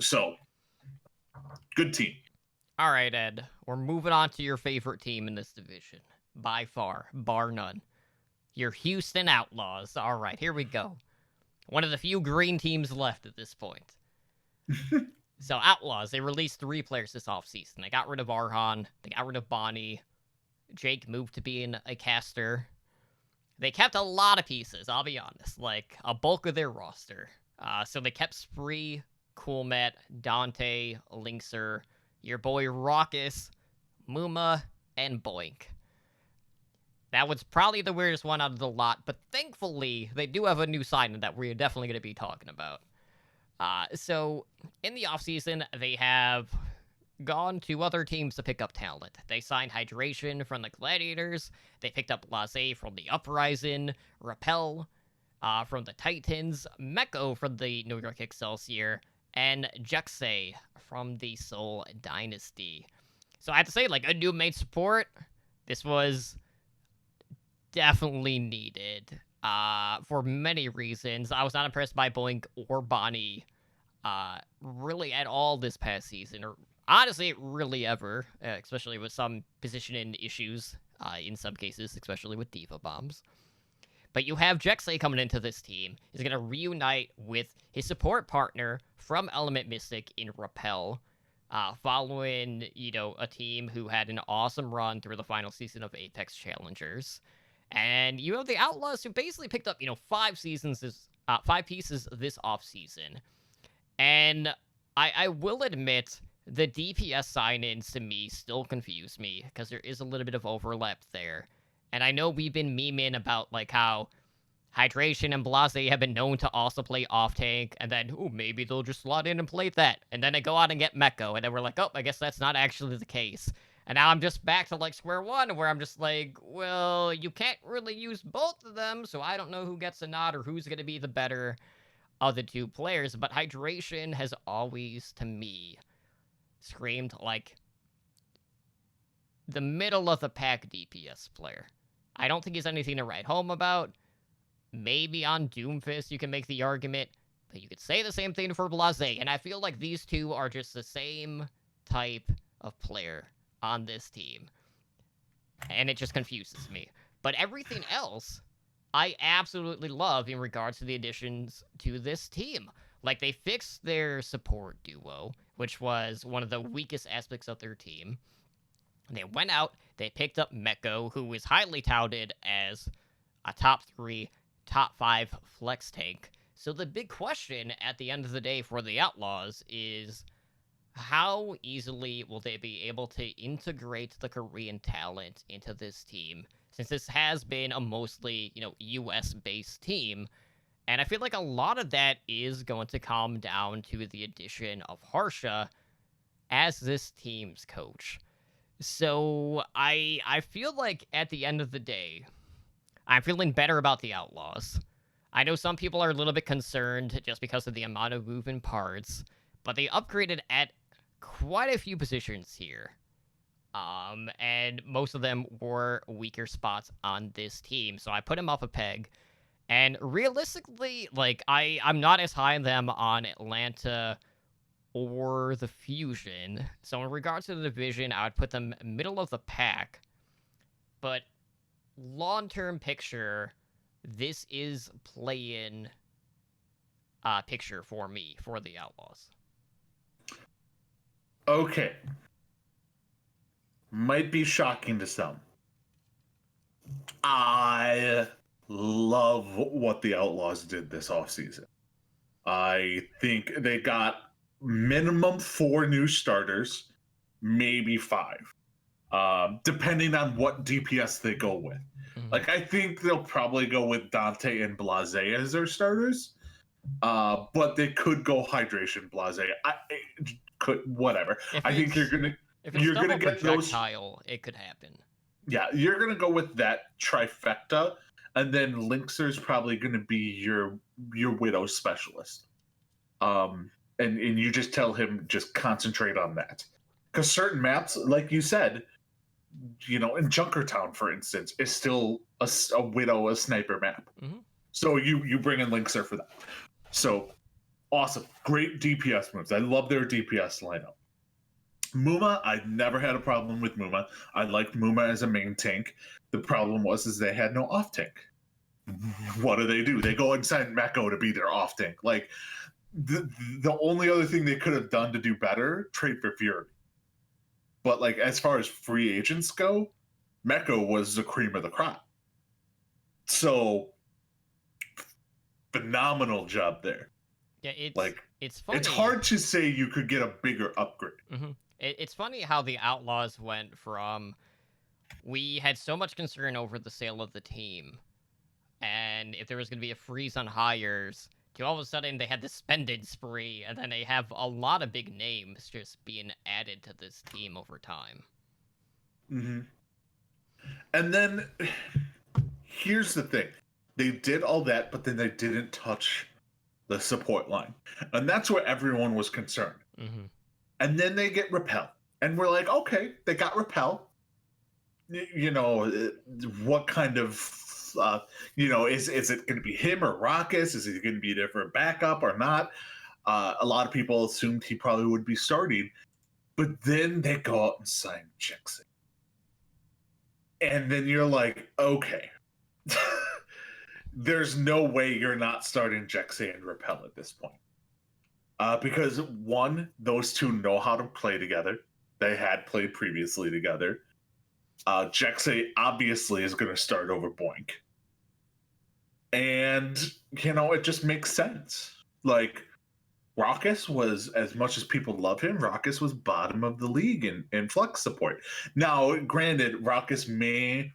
so good team. All right, Ed, we're moving on to your favorite team in this division by far, bar none. Your Houston Outlaws. All right, here we go. One of the few green teams left at this point. So Outlaws, they released 3 players this offseason. They got rid of Arhan. They got rid of Bonnie. Jake moved to being a caster. They kept a lot of pieces, I'll be honest. A bulk of their roster. So they kept Spree, Coolmet, Dante, Linkser, your boy Raucus, Muma, and Boink. That was probably the weirdest one out of the lot, but thankfully, they do have a new signing that we're definitely going to be talking about. So, in the offseason, they have gone to other teams to pick up talent. They signed Hydration from the Gladiators, they picked up Blase from the Uprising, Rappel from the Titans, Meko from the New York Excelsior, and Juxei from the Seoul Dynasty. So I have to say, a new main support, this was definitely needed for many reasons. I was not impressed by Boink or Bonnie really at all this past season, or honestly really ever, especially with some positioning issues in some cases, especially with Diva Bombs. But you have Juxei coming into this team. He's going to reunite with his support partner from Element Mystic in Rappel, following, a team who had an awesome run through the final season of Apex Challengers. And you have the Outlaws who basically picked up, 5 pieces this offseason. And I will admit, the DPS sign-ins to me still confuse me, because there is a little bit of overlap there. And I know we've been memeing about, how Hydration and Blase have been known to also play off-tank, and then, maybe they'll just slot in and play that. And then they go out and get Meko, and then we're like, I guess that's not actually the case. And now I'm just back to, square one, where I'm just well, you can't really use both of them, so I don't know who gets a nod or who's going to be the better of the 2 players. But Hydration has always, to me, screamed the middle-of-the-pack DPS player. I don't think he's anything to write home about. Maybe on Doomfist you can make the argument, but you could say the same thing for Blase, and I feel like these 2 are just the same type of player on this team. And it just confuses me. But everything else, I absolutely love in regards to the additions to this team. Like, they fixed their support duo, which was one of the weakest aspects of their team. They went out, they picked up Meko, who is highly touted as a top 3, top 5 flex tank. So the big question at the end of the day for the Outlaws is how easily will they be able to integrate the Korean talent into this team, since this has been a mostly, US-based team. And I feel like a lot of that is going to come down to the addition of Harsha as this team's coach. So I feel like at the end of the day, I'm feeling better about the Outlaws. I know some people are a little bit concerned just because of the amount of moving parts, but they upgraded at quite a few positions here. And most of them were weaker spots on this team, so I put him off a peg. And realistically, like, I'm not as high on them on Atlanta or the Fusion. So in regards to the division, I would put them middle of the pack. But long-term picture, this is play-in picture for me, for the Outlaws. Okay. Might be shocking to some. I love what the Outlaws did this offseason. I think they got minimum 4 new starters, maybe 5, depending on what DPS they go with. Mhm. Like, I think they'll probably go with Dante and Blase as their starters, but they could go Hydration Blase. Could whatever. I think you're gonna If it's you're double gonna get those. projectile, it could happen. Yeah, you're gonna go with that trifecta, and then Linkser's probably gonna be your Widow specialist. And you just tell him just concentrate on that, because certain maps, like you said, in Junkertown, for instance, is still a Widow, a sniper map. Mm-hmm. So you bring in Linkser for that. So awesome, great DPS moves. I love their DPS lineup. Muma, I never had a problem with Muma. I liked Muma as a main tank. The problem is they had no off tank. What do? They go inside Meko to be their off tank. Like, the only other thing they could have done to do better, trade for Fury. But, like, as far as free agents go, Meko was the cream of the crop. So, phenomenal job there. Yeah, it's funny. It's hard to say you could get a bigger upgrade. Mm-hmm. It's funny how the Outlaws went from, we had so much concern over the sale of the team, and if there was going to be a freeze on hires, to all of a sudden they had the spending spree, and then they have a lot of big names just being added to this team over time. Mm-hmm. And then, here's the thing. They did all that, but then they didn't touch the support line. And that's where everyone was concerned. Mm-hmm. And then they get Repel. And we're like, okay, they got Repel. What kind of, is it going to be him or Raucus? Is he going to be there for a backup or not? A lot of people assumed he probably would be starting. But then they go out and sign Jexi. And then you're like, okay. There's no way you're not starting Jexi and Repel at this point. Because, one, those two know how to play together. They had played previously together. Jexi obviously is going to start over Boink. And, it just makes sense. Like, Raucus was, as much as people love him, Raucus was bottom of the league in Flex support. Now, granted, Raucus may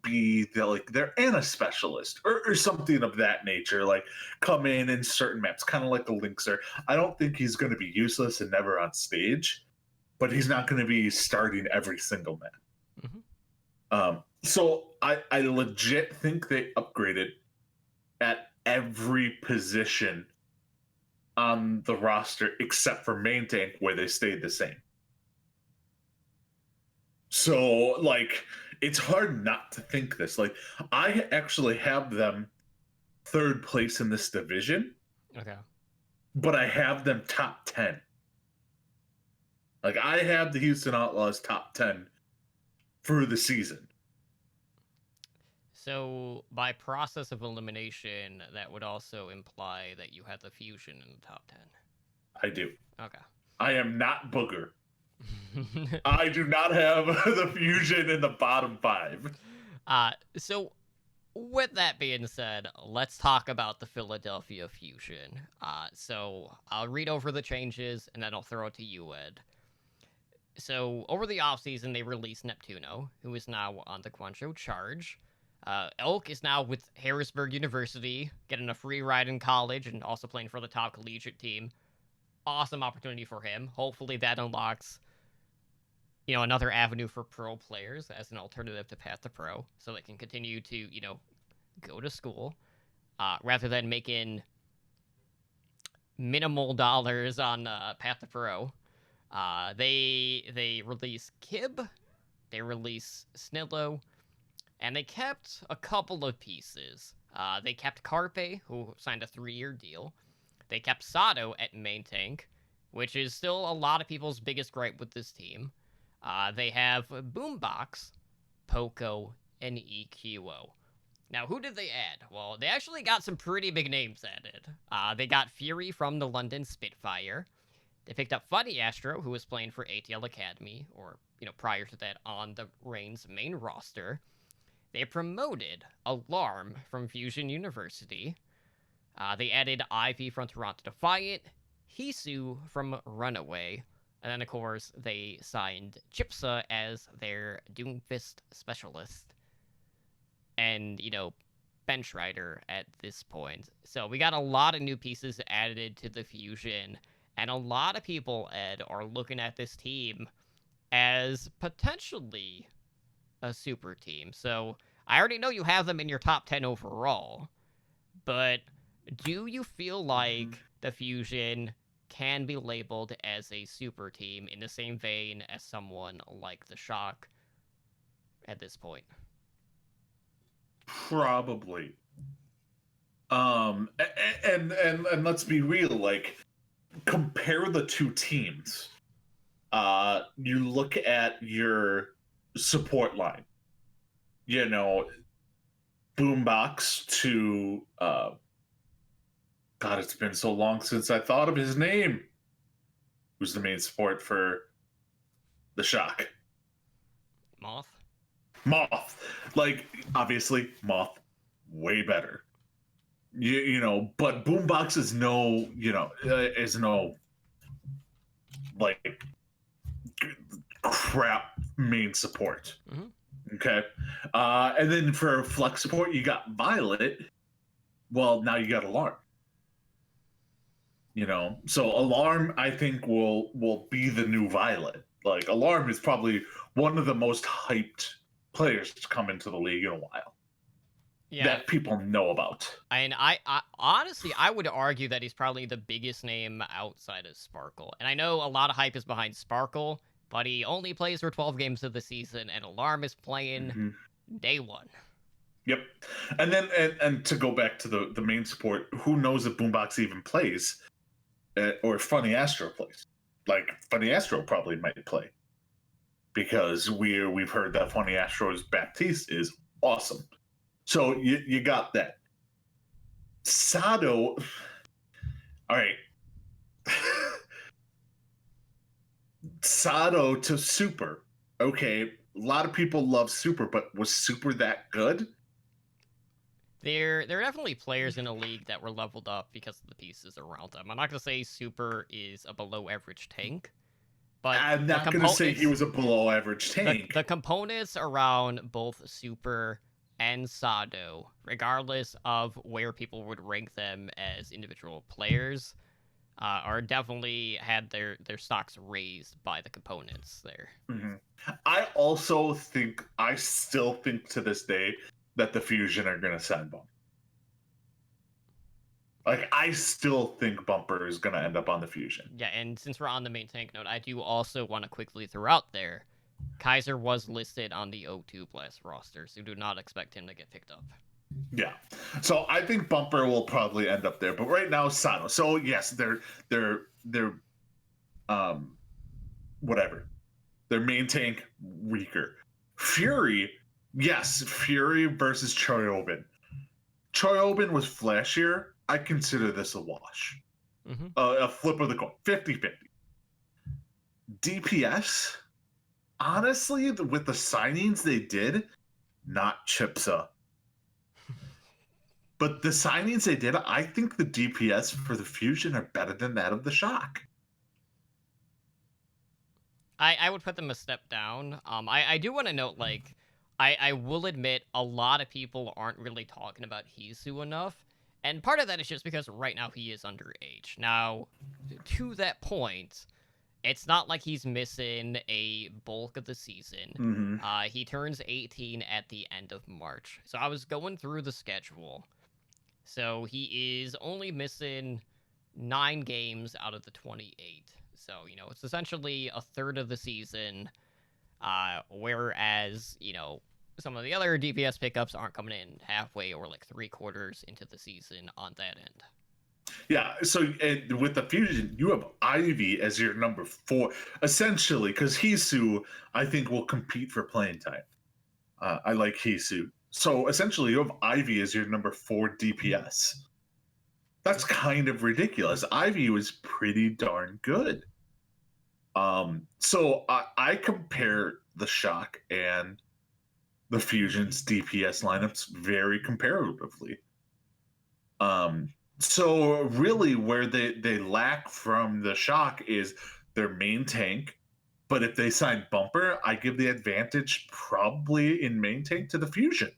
be their Ana specialist or something of that nature, like come in certain maps, kind of like the Linkser. I don't think he's going to be useless and never on stage, but he's not going to be starting every single map. Mm-hmm. So I legit think they upgraded at every position on the roster except for main tank, where they stayed the same. So, like, it's hard not to think this. Like, I actually have them 3rd place in this division. Okay. But I have them top 10. Like, I have the Houston Outlaws top 10 for the season. So, by process of elimination, that would also imply that you had the Fusion in the top 10. I do. Okay. I am not Booger. I do not have the Fusion in the bottom 5. So, with that being said, let's talk about the Philadelphia Fusion. So, I'll read over the changes, and then I'll throw it to you, Ed. So, over the offseason, they released Neptuno, who is now on the Guangzhou Charge. Elk is now with Harrisburg University, getting a free ride in college and also playing for the top collegiate team. Awesome opportunity for him. Hopefully that unlocks, another avenue for pro players as an alternative to Path to Pro, so they can continue to, go to school, rather than making minimal dollars on Path to Pro. They release Kib, they release Snillo, and they kept a couple of pieces. They kept Carpe, who signed a 3-year deal. They kept Sato at main tank, which is still a lot of people's biggest gripe with this team. They have Boombox, Poco, and EQO. Now, who did they add? Well, they actually got some pretty big names added. They got Fury from the London Spitfire. They picked up Funny Astro, who was playing for ATL Academy, or, prior to that on the Reigns main roster. They promoted Alarm from Fusion University. They added Ivy from Toronto Defiant, Hisu from Runaway, and then, of course, they signed Chipsa as their Doomfist specialist. And, bench rider at this point. So we got a lot of new pieces added to the Fusion, and a lot of people, Ed, are looking at this team as potentially a super team. So I already know you have them in your top 10 overall, but do you feel like the Fusion can be labeled as a super team in the same vein as someone like the Shock at this point? Probably. And let's be real, like, compare the two teams. You look at your support line. Boombox to God, it's been so long since I thought of his name. Who's the main support for the Shock? Moth? Moth. Like, obviously, Moth, way better. But Boombox is no, like, crap main support. Mm-hmm. Okay. And then for flex support, you got Violet. Well, now you got Alarm. So Alarm, I think, will be the new Violet. Like, Alarm is probably one of the most hyped players to come into the league in a while. Yeah. That people know about. And I honestly, I would argue that he's probably the biggest name outside of Sparkle. And I know a lot of hype is behind Sparkle, but he only plays for 12 games of the season, and Alarm is playing day one. Yep. And then, and to go back to the main support, who knows if Boombox even plays, or Funny Astro plays. Like, Funny Astro probably might play, because we've heard that Funny Astro's Baptiste is awesome. So you got that. Sato, all right. Sato to Super. Okay, a lot of people love Super, but was Super that good? There are definitely players in the league that were leveled up because of the pieces around them. I'm not going to say Super is a below-average tank, but I'm not going to say he was a below-average tank. The components around both Super and Sato, regardless of where people would rank them as individual players, are definitely had their stocks raised by the components there. Mm-hmm. I still think to this day that the Fusion are going to send Bumper. Like, I still think Bumper is going to end up on the Fusion. Yeah, and since we're on the main tank note, I do also want to quickly throw out there, Kaiser was listed on the O2 Blast roster, so do not expect him to get picked up. Yeah. So I think Bumper will probably end up there, but right now Sato. So yes, they're whatever. Their main tank weaker. Fury, Yes, Fury versus Choyobin. Choyobin was flashier. I consider this a wash. Mm-hmm. A flip of the coin. 50-50. DPS, honestly, with the signings they did, not Chipsa. But the signings they did, I think the DPS for the Fusion are better than that of the Shock. I would put them a step down. I do want to note, like, I will admit a lot of people aren't really talking about Hisu enough. And part of that is just because right now he is underage. Now, to that point, it's not like he's missing a bulk of the season. Mm-hmm. He turns 18 at the end of March. So I was going through the schedule. So he is only missing 9 games out of the 28. So, it's essentially a third of the season. Whereas, some of the other DPS pickups aren't coming in halfway or like 3/4 into the season on that end. Yeah, so with the Fusion, you have Ivy as your number 4, essentially, because Hisu, I think, will compete for playing time. I like Hisu. So essentially, you have Ivy as your number 4 DPS. That's kind of ridiculous. Ivy was pretty darn good. So I compare the Shock and the Fusion's DPS lineups very comparatively. So really where they lack from the Shock is their main tank. But if they sign Bumper, I give the advantage probably in main tank to the Fusion.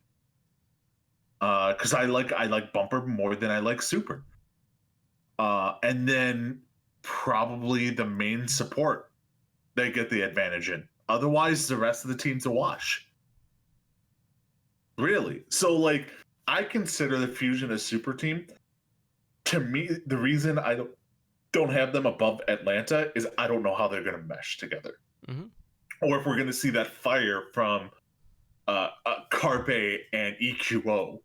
Because I like Bumper more than I like Super. And then probably the main support they get the advantage in. Otherwise, the rest of the team's a wash. Really. So like I consider the Fusion a super team. To me, the reason I don't have them above Atlanta is I don't know how they're going to mesh together, or if we're going to see that fire from Carpe and EQO,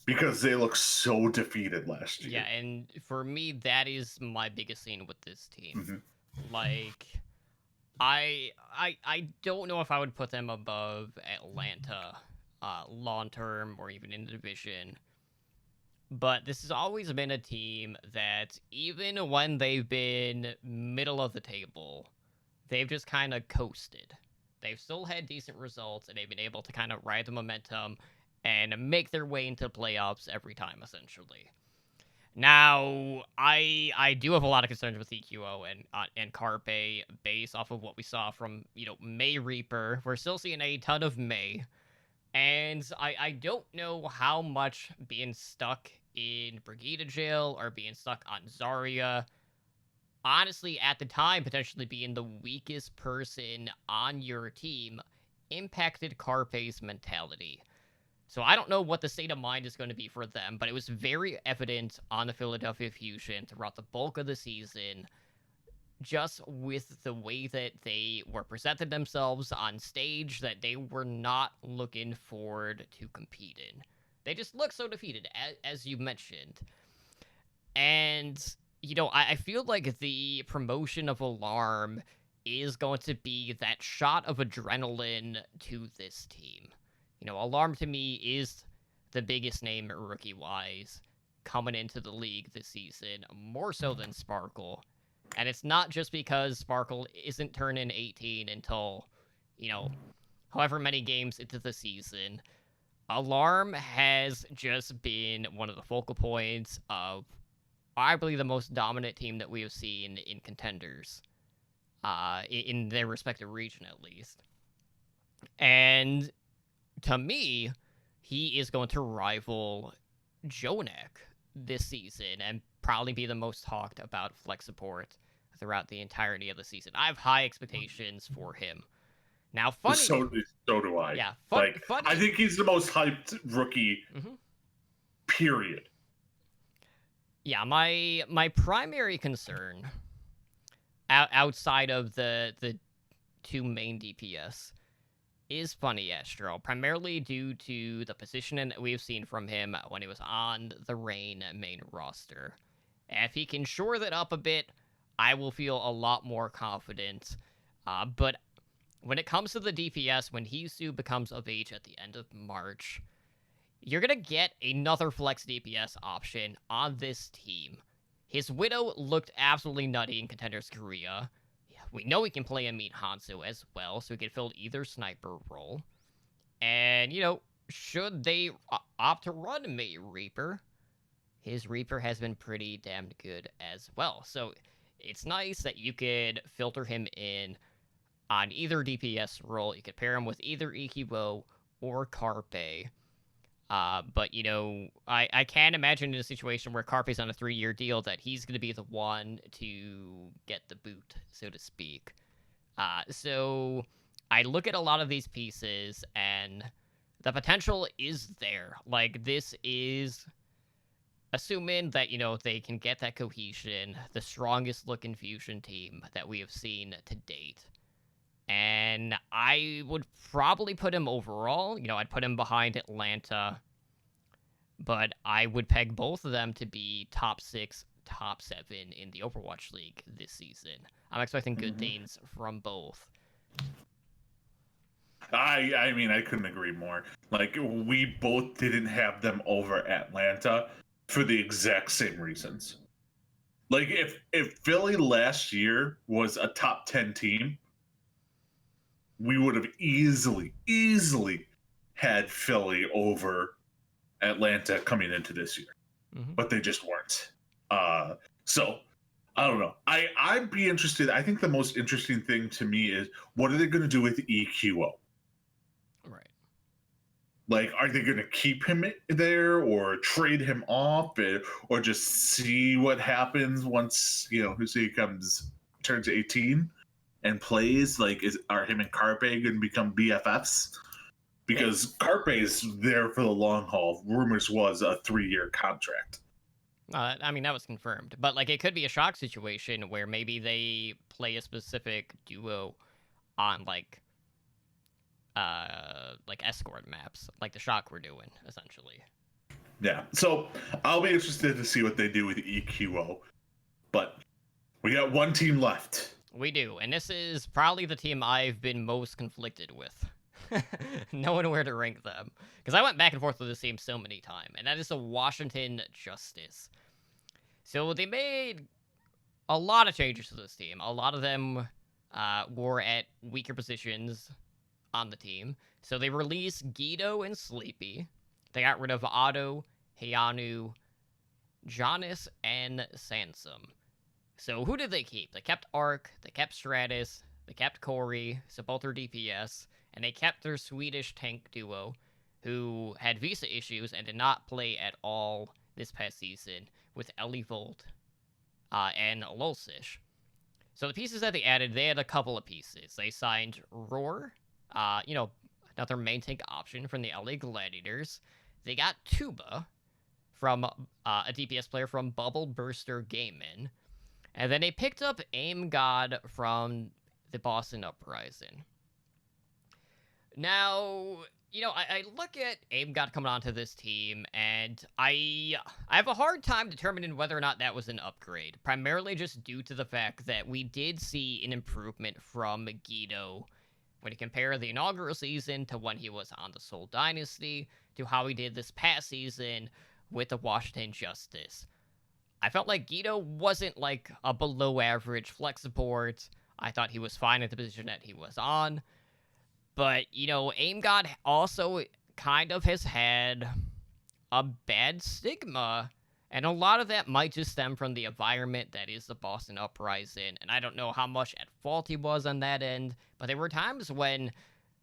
because they look so defeated last year. Yeah, and for me, that is my biggest thing with this team. Mm-hmm. Like, I don't know if I would put them above Atlanta long term or even in the division. But this has always been a team that, even when they've been middle of the table, they've just kind of coasted. They've still had decent results, and they've been able to kind of ride the momentum and make their way into playoffs every time, essentially. Now, I do have a lot of concerns with EQO and Carpe based off of what we saw from, May Reaper. We're still seeing a ton of May. And I don't know how much being stuck in Brigida jail or being stuck on Zarya, honestly, at the time, potentially being the weakest person on your team, impacted Carpe's mentality. So I don't know what the state of mind is going to be for them, but it was very evident on the Philadelphia Fusion throughout the bulk of the season, just with the way that they were presented themselves on stage, that they were not looking forward to competing. They just looked so defeated, as you mentioned. And, I feel like the promotion of Alarm is going to be that shot of adrenaline to this team. Alarm to me is the biggest name rookie-wise coming into the league this season, more so than Sparkle. And it's not just because Sparkle isn't turning 18 until, however many games into the season. Alarm has just been one of the focal points of, I believe, the most dominant team that we have seen in contenders, in their respective region at least. And to me, he is going to rival Jonak this season and probably be the most talked about flex support throughout the entirety of the season. I have high expectations for him. Now, funny. So do I. Yeah, funny. I think he's the most hyped rookie. Period. Yeah, my primary concern, outside of the 2 main DPS, is Funny Astro, primarily due to the positioning that we've seen from him when he was on the Reign main roster. If he can shore that up a bit, I will feel a lot more confident. But when it comes to the DPS, when Hisu becomes of age at the end of March, you're going to get another flex DPS option on this team. His Widow looked absolutely nutty in Contenders Korea. We know he can play a Meat Hanzo as well, so he can fill either sniper role. And, should they opt to run May Reaper, his Reaper has been pretty damn good as well. So it's nice that you could filter him in on either DPS role. You could pair him with either Ikiwo or Carpe. But, I can't imagine in a situation where Carpe's on a 3-year deal that he's going to be the one to get the boot, so to speak. So I look at a lot of these pieces, and the potential is there. Like, this is assuming that, they can get that cohesion, the strongest looking fusion team that we have seen to date. And I would probably put him overall. I'd put him behind Atlanta. But I would peg both of them to be top 6, top 7 in the Overwatch League this season. I'm expecting good things from both. I mean, I couldn't agree more. Like, we both didn't have them over Atlanta for the exact same reasons. Like, if Philly last year was a top 10 team, we would have easily had Philly over Atlanta coming into this year. But they just weren't. So, I don't know. I'd be interested. I think the most interesting thing to me is, what are they going to do with EQO? Right. Like, are they going to keep him there or trade him off or just see what happens once, he turns 18 and plays? Like, are him and Carpe going to become BFFs? Because Carpe's there for the long haul. Rumors was a 3-year contract. I mean, that was confirmed. But, like, it could be a shock situation where maybe they play a specific duo on, like escort maps, like the shock we're doing, essentially. Yeah. So I'll be interested to see what they do with EQO. But we got one team left. We do. And this is probably the team I've been most conflicted with. Knowing where to rank them. Because I went back and forth with this team so many times, and that is the Washington Justice. So they made a lot of changes to this team. A lot of them were at weaker positions on the team. So they released Guido and Sleepy. They got rid of Otto, Heianu, Jonas, and Sansom. So who did they keep? They kept Ark, they kept Stratus, they kept Corey, so both are DPS, and they kept their Swedish tank duo, who had visa issues and did not play at all this past season, with Ellie Volt and Lolsish. So the pieces that they added, they had a couple of pieces. They signed Roar, another main tank option from the LA Gladiators. They got Tuba from a DPS player from Bubble Burster Gaming. And then they picked up Aim God from the Boston Uprising. Now, I look at Aim God coming onto this team, and I have a hard time determining whether or not that was an upgrade, primarily just due to the fact that we did see an improvement from Guido when you compare the inaugural season to when he was on the Seoul Dynasty to how he did this past season with the Washington Justice. I felt like Guido wasn't like a below average flex support. I thought he was fine at the position that he was on. But, Aim God also kind of has had a bad stigma. And a lot of that might just stem from the environment that is the Boston Uprising. And I don't know how much at fault he was on that end. But there were times when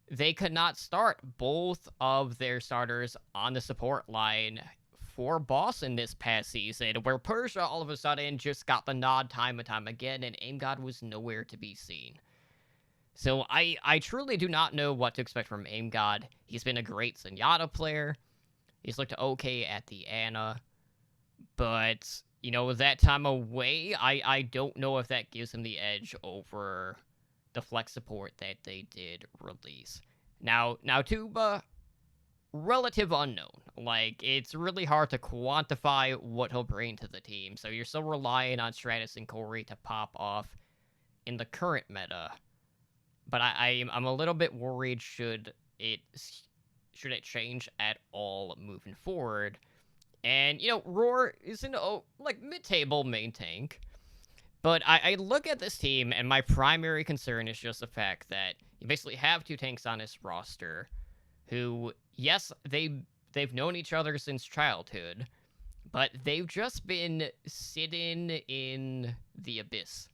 they could not start both of their starters on the support line for Boston this past season, where Persia all of a sudden just got the nod time and time again, and Aim God was nowhere to be seen. So I truly do not know what to expect from Aim God. He's been a great Zenyatta player. He's looked okay at the Ana. But, with that time away, I don't know if that gives him the edge over the flex support that they did release. Now Tuba, relative unknown. Like, it's really hard to quantify what he'll bring to the team. So you're still relying on Stratus and Corey to pop off in the current meta. but I'm a little bit worried it should it change at all moving forward. And Roar is an like mid-table main tank, but I look at this team and my primary concern is just the fact that you basically have two tanks on this roster, who yes they've known each other since childhood, but they've just been sitting in the abyss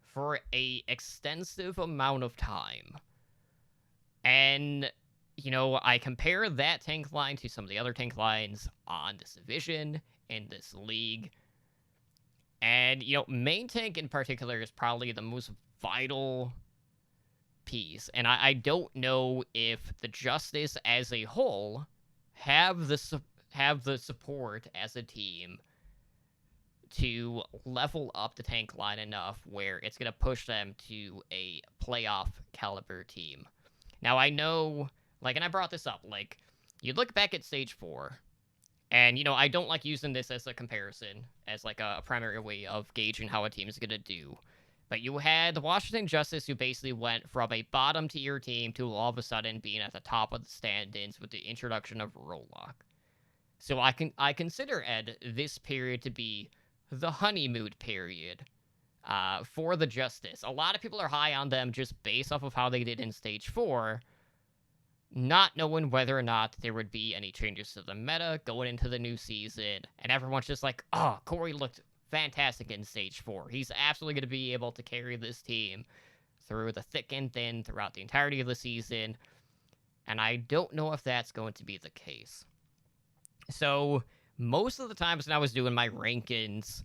for a extensive amount of time. And, I compare that tank line to some of the other tank lines on this division, in this league. And, main tank in particular is probably the most vital piece. And I don't know if the Justice as a whole have the support as a team to level up the tank line enough where it's going to push them to a playoff caliber team. Now, I know, and I brought this up, you look back at Stage 4, and, I don't like using this as a comparison, as, a primary way of gauging how a team is going to do. But you had the Washington Justice, who basically went from a bottom-tier team to all of a sudden being at the top of the standings with the introduction of Rollock. So I consider, Ed, this period to be the honeymoon period for the Justice. A lot of people are high on them just based off of how they did in Stage 4, not knowing whether or not there would be any changes to the meta going into the new season. And everyone's just like, oh, Corey looked fantastic in Stage 4. He's absolutely going to be able to carry this team through the thick and thin throughout the entirety of the season. And I don't know if that's going to be the case. So most of the times when I was doing my rankings,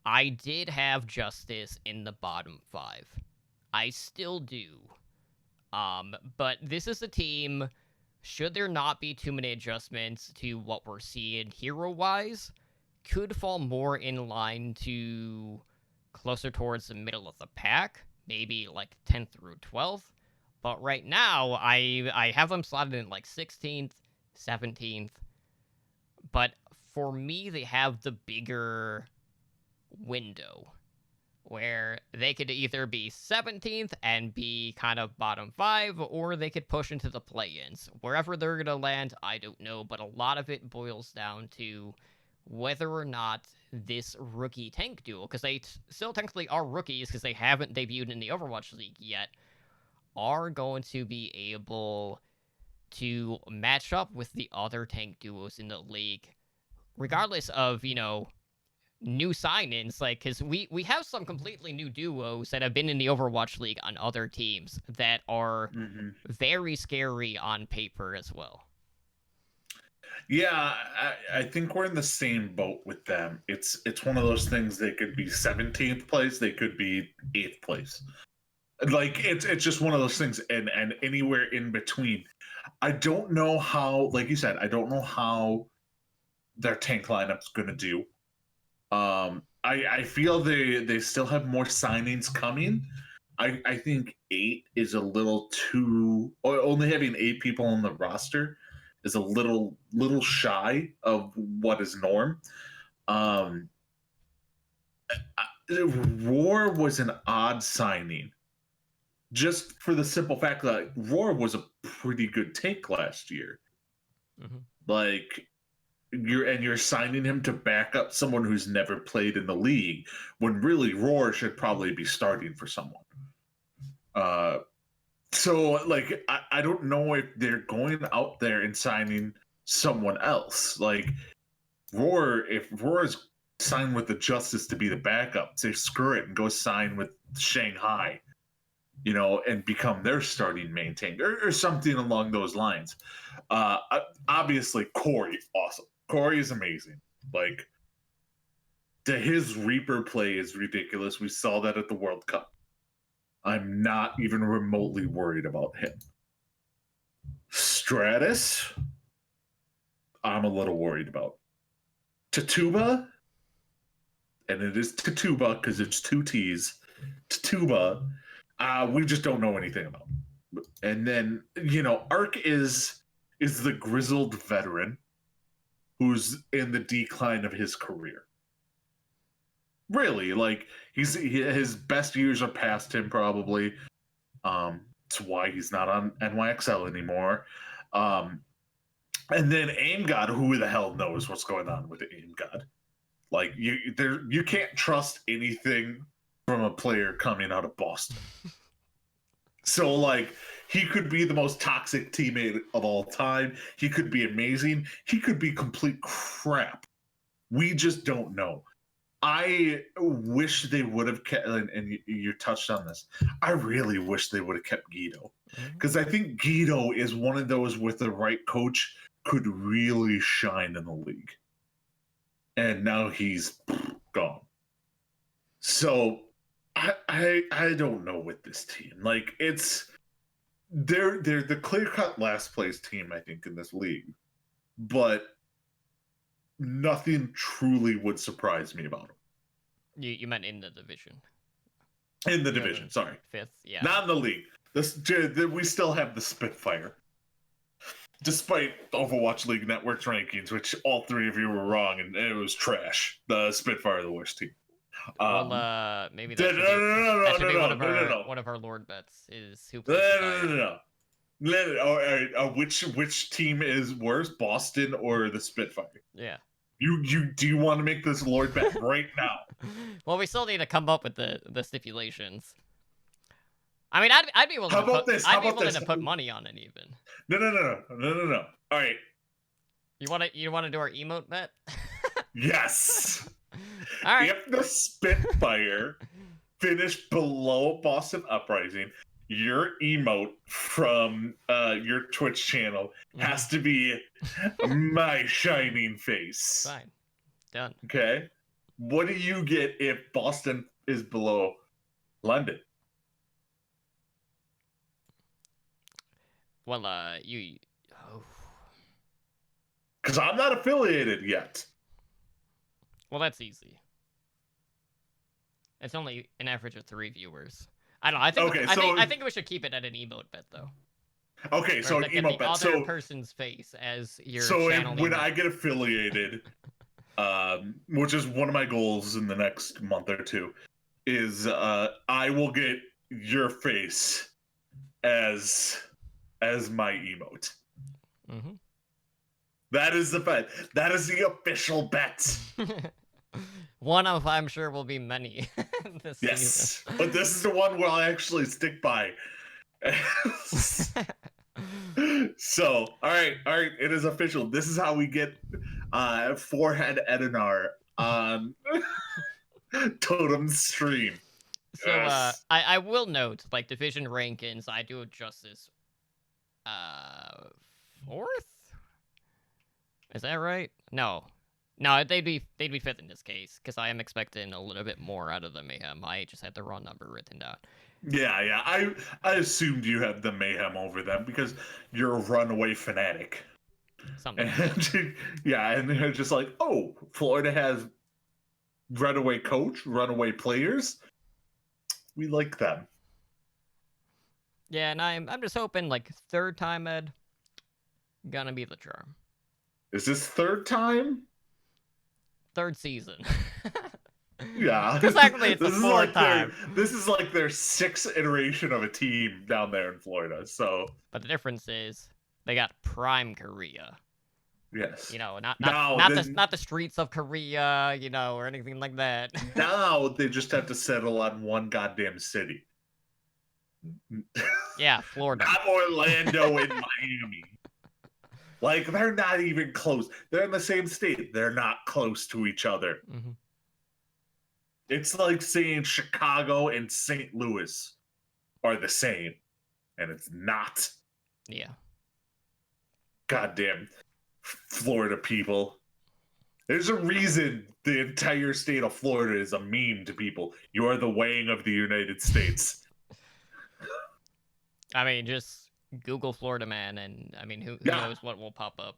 I did have Justice in the bottom 5. I still do. But this is a team, should there not be too many adjustments to what we're seeing hero-wise, could fall more in line to closer towards the middle of the pack, maybe 10th through 12th. But right now, I have them slotted in 16th, 17th. But for me, they have the bigger window where they could either be 17th and be kind of bottom 5, or they could push into the play-ins. Wherever they're going to land, I don't know, but a lot of it boils down to whether or not this rookie tank duo, because they still technically are rookies because they haven't debuted in the Overwatch League yet, are going to be able to match up with the other tank duos in the league, regardless of, new sign-ins, because we have some completely new duos that have been in the Overwatch League on other teams that are very scary on paper as well. Yeah, I think we're in the same boat with them. It's one of those things. They could be 17th place, they could be 8th place. It's just one of those things, and anywhere in between. I don't know how, like you said, I don't know how their tank lineup's going to do. I feel they still have more signings coming. I think 8 is a little too, only having 8 people on the roster is a little shy of what is norm. Roar was an odd signing, just for the simple fact that Roar was a pretty good tank last year. You're signing him to back up someone who's never played in the league, when really Roar should probably be starting for someone. So I don't know if they're going out there and signing someone else. If Roar is signed with the Justice to be the backup, say screw it and go sign with Shanghai, and become their starting main tank or something along those lines. Obviously, Corey, awesome. Corey is amazing. His Reaper play is ridiculous. We saw that at the World Cup. I'm not even remotely worried about him. Stratus, I'm a little worried about. Tatuba, and it is Tatuba because it's 2 T's. Tatuba, we just don't know anything about. And then, Ark is the grizzled veteran who's in the decline of his career. Really, his best years are past him probably. It's why he's not on NYXL anymore. And then Aim God, who the hell knows what's going on with the Aim God? Like you can't trust anything from a player coming out of Boston. So like he could be the most toxic teammate of all time. He could be amazing. He could be complete crap. We just don't know. I wish they would have kept, and you touched on this. I really wish they would have kept Guido, because I think Guido is one of those with the right coach could really shine in the league. And now he's gone. So I don't know with this team. Like they're the clear-cut last place team, I think, in this league. But nothing truly would surprise me about them. You meant in the division. In the division, sorry. 5th, yeah. Not in the league. We still have the Spitfire. Despite Overwatch League Network's rankings, which all three of you were wrong, and it was trash. The Spitfire are the worst team. Maybe that should be one of our Lord bets is who plays No. Which team is worse, Boston or the Spitfire? Yeah. Do you want to make this Lord bet right now? Well, we still need to come up with the stipulations. I mean, I'd be willing to put money on it even. No. All right. You want to do our emote bet? Yes. All right. If the Spitfire finish below Boston Uprising, your emote from your Twitch channel has to be my shining face. Fine. Done. Okay. What do you get if Boston is below London? Well, because I'm not affiliated yet. Well, that's easy. It's only an average of 3 viewers. I don't know. I think we should keep it at an emote bet, though. Okay, so an emote bet. The other person's face as your when I get affiliated, which is one of my goals in the next month or two, is I will get your face as my emote. Mm-hmm. That is the bet. That is the official bet. One of, I'm sure, will be many. Yes, season. But this is the one where I'll actually stick by. So, all right, it is official. This is how we get Forehead Edinar on Totem's stream. So, Yes. I will note, like, division rankings, I do adjust this. 4th? Is that right? No, they'd be 5th in this case because I am expecting a little bit more out of the Mayhem. I just had the wrong number written down. Yeah. I assumed you had the Mayhem over them because you're a runaway fanatic. Something. And they're just like, oh, Florida has runaway coach, runaway players. We like them. Yeah, and I'm just hoping, like, 3rd time, Ed, gonna be the charm. Is this 3rd time? 3rd season. Yeah. Because technically it's the 4th time. This is like their 6th iteration of a team down there in Florida, so... But the difference is, they got Prime Korea. Yes. You know, not the streets of Korea, you know, or anything like that. Now they just have to settle on one goddamn city. Yeah, Florida. Not Orlando and Miami. Like, they're not even close. They're in the same state. They're not close to each other. Mm-hmm. It's like saying Chicago and St. Louis are the same. And it's not. Yeah. Goddamn Florida people. There's a reason the entire state of Florida is a meme to people. You are the Wang of the United States. I mean, just Google Florida Man, and I mean, who knows what will pop up.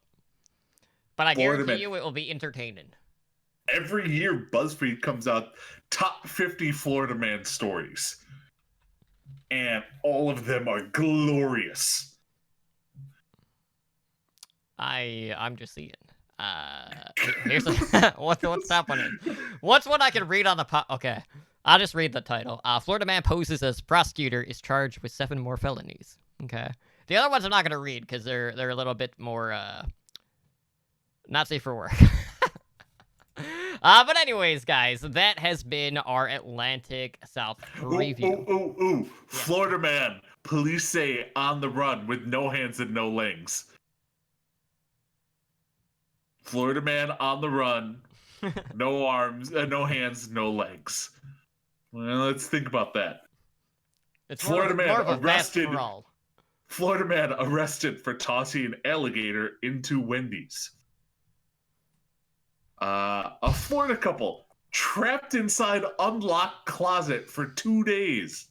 But I guarantee you it will be entertaining. Every year, BuzzFeed comes out top 50 Florida Man stories. And all of them are glorious. I'm just seeing. Here's what's happening. What's what I can read on the Okay. I'll just read the title. Florida man poses as prosecutor, is charged with 7 more felonies. Okay. The other ones I'm not going to read because they're a little bit more not safe for work. But anyways, guys, that has been our Atlantic South preview. Ooh. Florida man, police say on the run with no hands and no legs. Florida man on the run, no arms, no hands, no legs. Well, let's think about that. It's Florida man more of a arrested. for all. Florida man arrested for tossing an alligator into Wendy's. A Florida couple trapped inside unlocked closet for 2 days.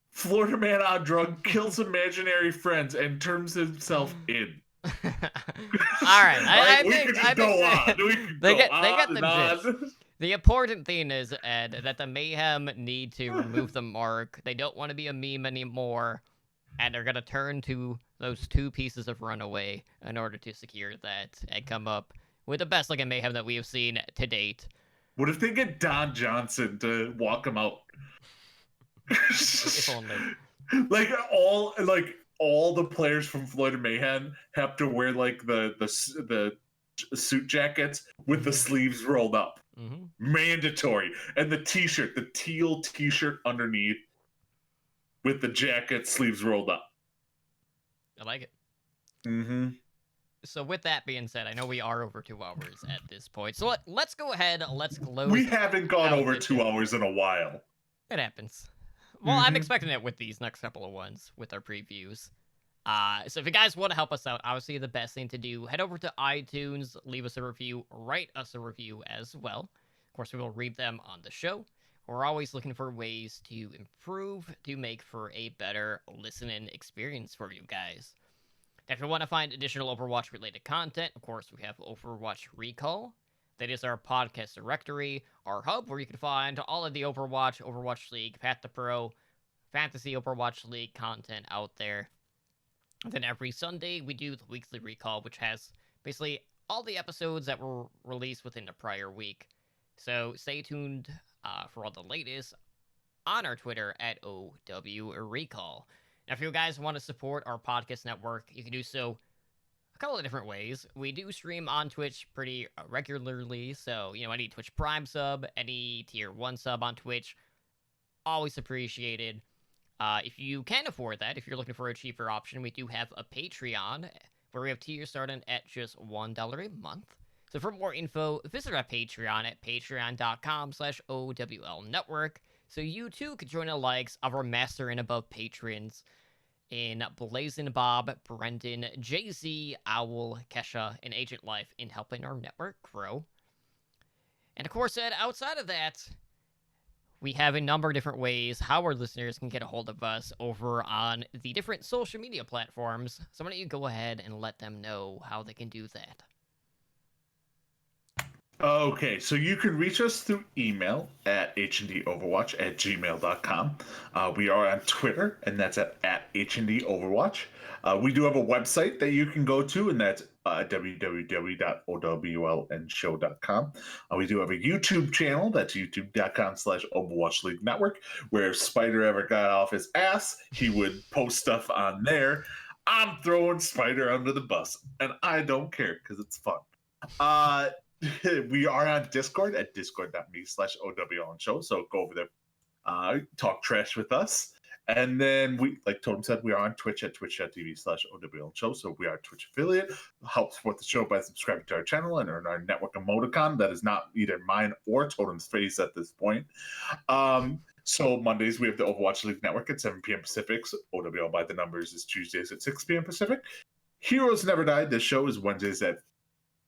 Florida man on drug kills imaginary friends and turns himself in. All right, I We think could just go on. They get the gist. The important thing is, Ed, that the Mayhem need to remove the mark. They don't want to be a meme anymore, and they're gonna turn to those 2 pieces of Runaway in order to secure that and come up with the best looking Mayhem that we have seen to date. What if they get Don Johnson to walk him out? If only. Like all the players from Florida Mayhem have to wear like the suit jackets with the sleeves rolled up. Mm-hmm. Mandatory. And the t-shirt, the teal t-shirt underneath with the jacket sleeves rolled up. I like it. Mm-hmm. So with that being said, I know we are over 2 hours at this point. So let's go ahead. Let's close. We haven't gone over 2 hours in a while. It happens. Well, I'm expecting it with these next couple of ones with our previews. So if you guys want to help us out, obviously the best thing to do, head over to iTunes, leave us a review, write us a review as well. Of course, we will read them on the show. We're always looking for ways to improve, to make for a better listening experience for you guys. If you want to find additional Overwatch-related content, of course, we have Overwatch Recall. That is our podcast directory, our hub, where you can find all of the Overwatch League, Path to Pro, Fantasy Overwatch League content out there. And then every Sunday, we do the weekly recall, which has basically all the episodes that were released within the prior week. So stay tuned for all the latest on our Twitter at OW Recall. Now, if you guys want to support our podcast network, you can do so a couple of different ways. We do stream on Twitch pretty regularly, so, any Twitch Prime sub, any Tier 1 sub on Twitch, always appreciated. If you can afford that, if you're looking for a cheaper option, we do have a Patreon, where we have tiers starting at just $1 a month. So for more info, visit our Patreon at patreon.com/OWL Network, so you too could join the likes of our Master and Above patrons in Blazing Bob, Brendan, Jay-Z, Owl, Kesha, and Agent Life in helping our network grow. And of course, Ed, outside of that, we have a number of different ways how our listeners can get a hold of us over on the different social media platforms. So why don't you go ahead and let them know how they can do that? Okay, so you can reach us through email at hndoverwatch@gmail.com. We are on Twitter, and that's at hndoverwatch. We do have a website that you can go to, and that's www.owlnshow.com. We do have a YouTube channel, that's youtube.com/Overwatch League Network, where if Spider ever got off his ass, he would post stuff on there. I'm throwing Spider under the bus, and I don't care because it's fun. We are on Discord at discord.me/OWLnshow, so go over there, talk trash with us. And then we, like Totem said, we are on Twitch at twitch.tv/OWLnshow, so we are a Twitch affiliate. Help support the show by subscribing to our channel and earn our network emoticon. That is not either mine or Totem's face at this point. So Mondays, we have the Overwatch League Network at 7 p.m. Pacific. OWL by the numbers is Tuesdays at 6 p.m. Pacific. Heroes Never Die. This show is Wednesdays at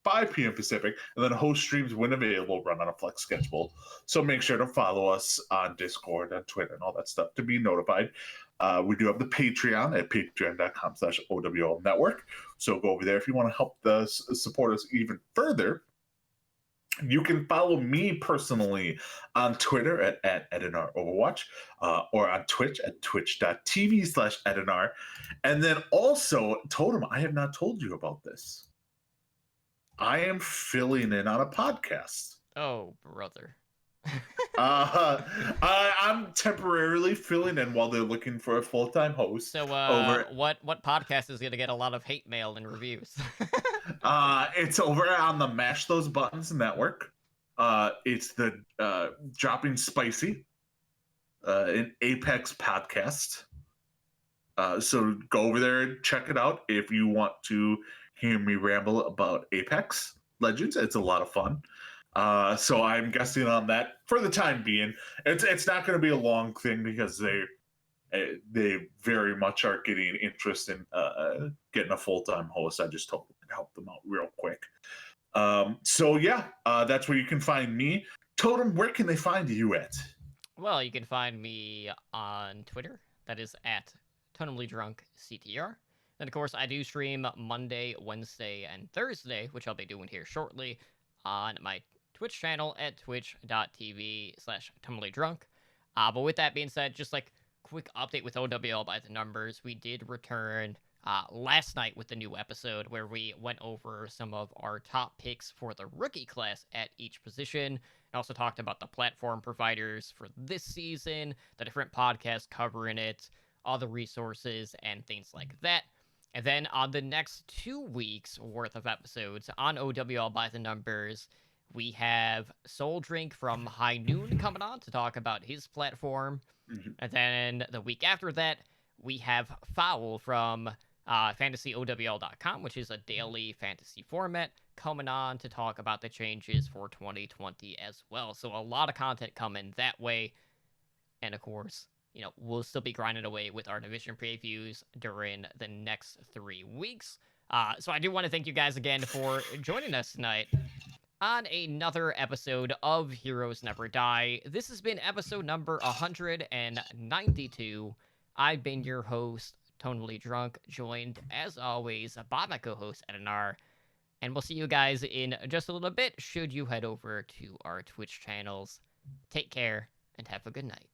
5 p.m. Pacific, and then host streams when available run on a flex schedule. So make sure to follow us on Discord, on Twitter, and all that stuff to be notified. We do have the Patreon at patreon.com/OWL Network. So go over there if you want to help support us even further. You can follow me personally on Twitter at EdinarOverwatch, or on Twitch at twitch.tv/Edinar. And then also, Totem, I have not told you about this. I am filling in on a podcast. Oh, brother. I'm temporarily filling in while they're looking for a full-time host. So, over. what podcast is gonna get a lot of hate mail and reviews? It's over on the Mash Those Buttons network. It's the Dropping Spicy, an Apex podcast. So go over there and check it out if you want to hear me ramble about Apex Legends. It's a lot of fun. So I'm guessing on that for the time being. It's not going to be a long thing because they very much are getting interest in getting a full-time host. I just told them to help them out real quick. So yeah, that's where you can find me. Totem, where can they find you at? Well, you can find me on Twitter. That is at TotemlyDrunkCTR. And of course, I do stream Monday, Wednesday, and Thursday, which I'll be doing here shortly, on my Twitch channel at twitch.tv/TotemlyDrunk. But with that being said, just like quick update with OWL by the numbers, we did return last night with the new episode where we went over some of our top picks for the rookie class at each position. And also talked about the platform providers for this season, the different podcasts covering it, all the resources, and things like that. And then on the next 2 weeks worth of episodes on OWL by the numbers, we have Soul Drink from High Noon coming on to talk about his platform. Mm-hmm. And then the week after that, we have Foul from fantasyowl.com, which is a daily fantasy format, coming on to talk about the changes for 2020 as well. So a lot of content coming that way. And of course, we'll still be grinding away with our division previews during the next 3 weeks. So I do want to thank you guys again for joining us tonight on another episode of Heroes Never Die. This has been episode number 192. I've been your host, Tonally Drunk, joined, as always, by my co-host, Edinar. And we'll see you guys in just a little bit, should you head over to our Twitch channels. Take care, and have a good night.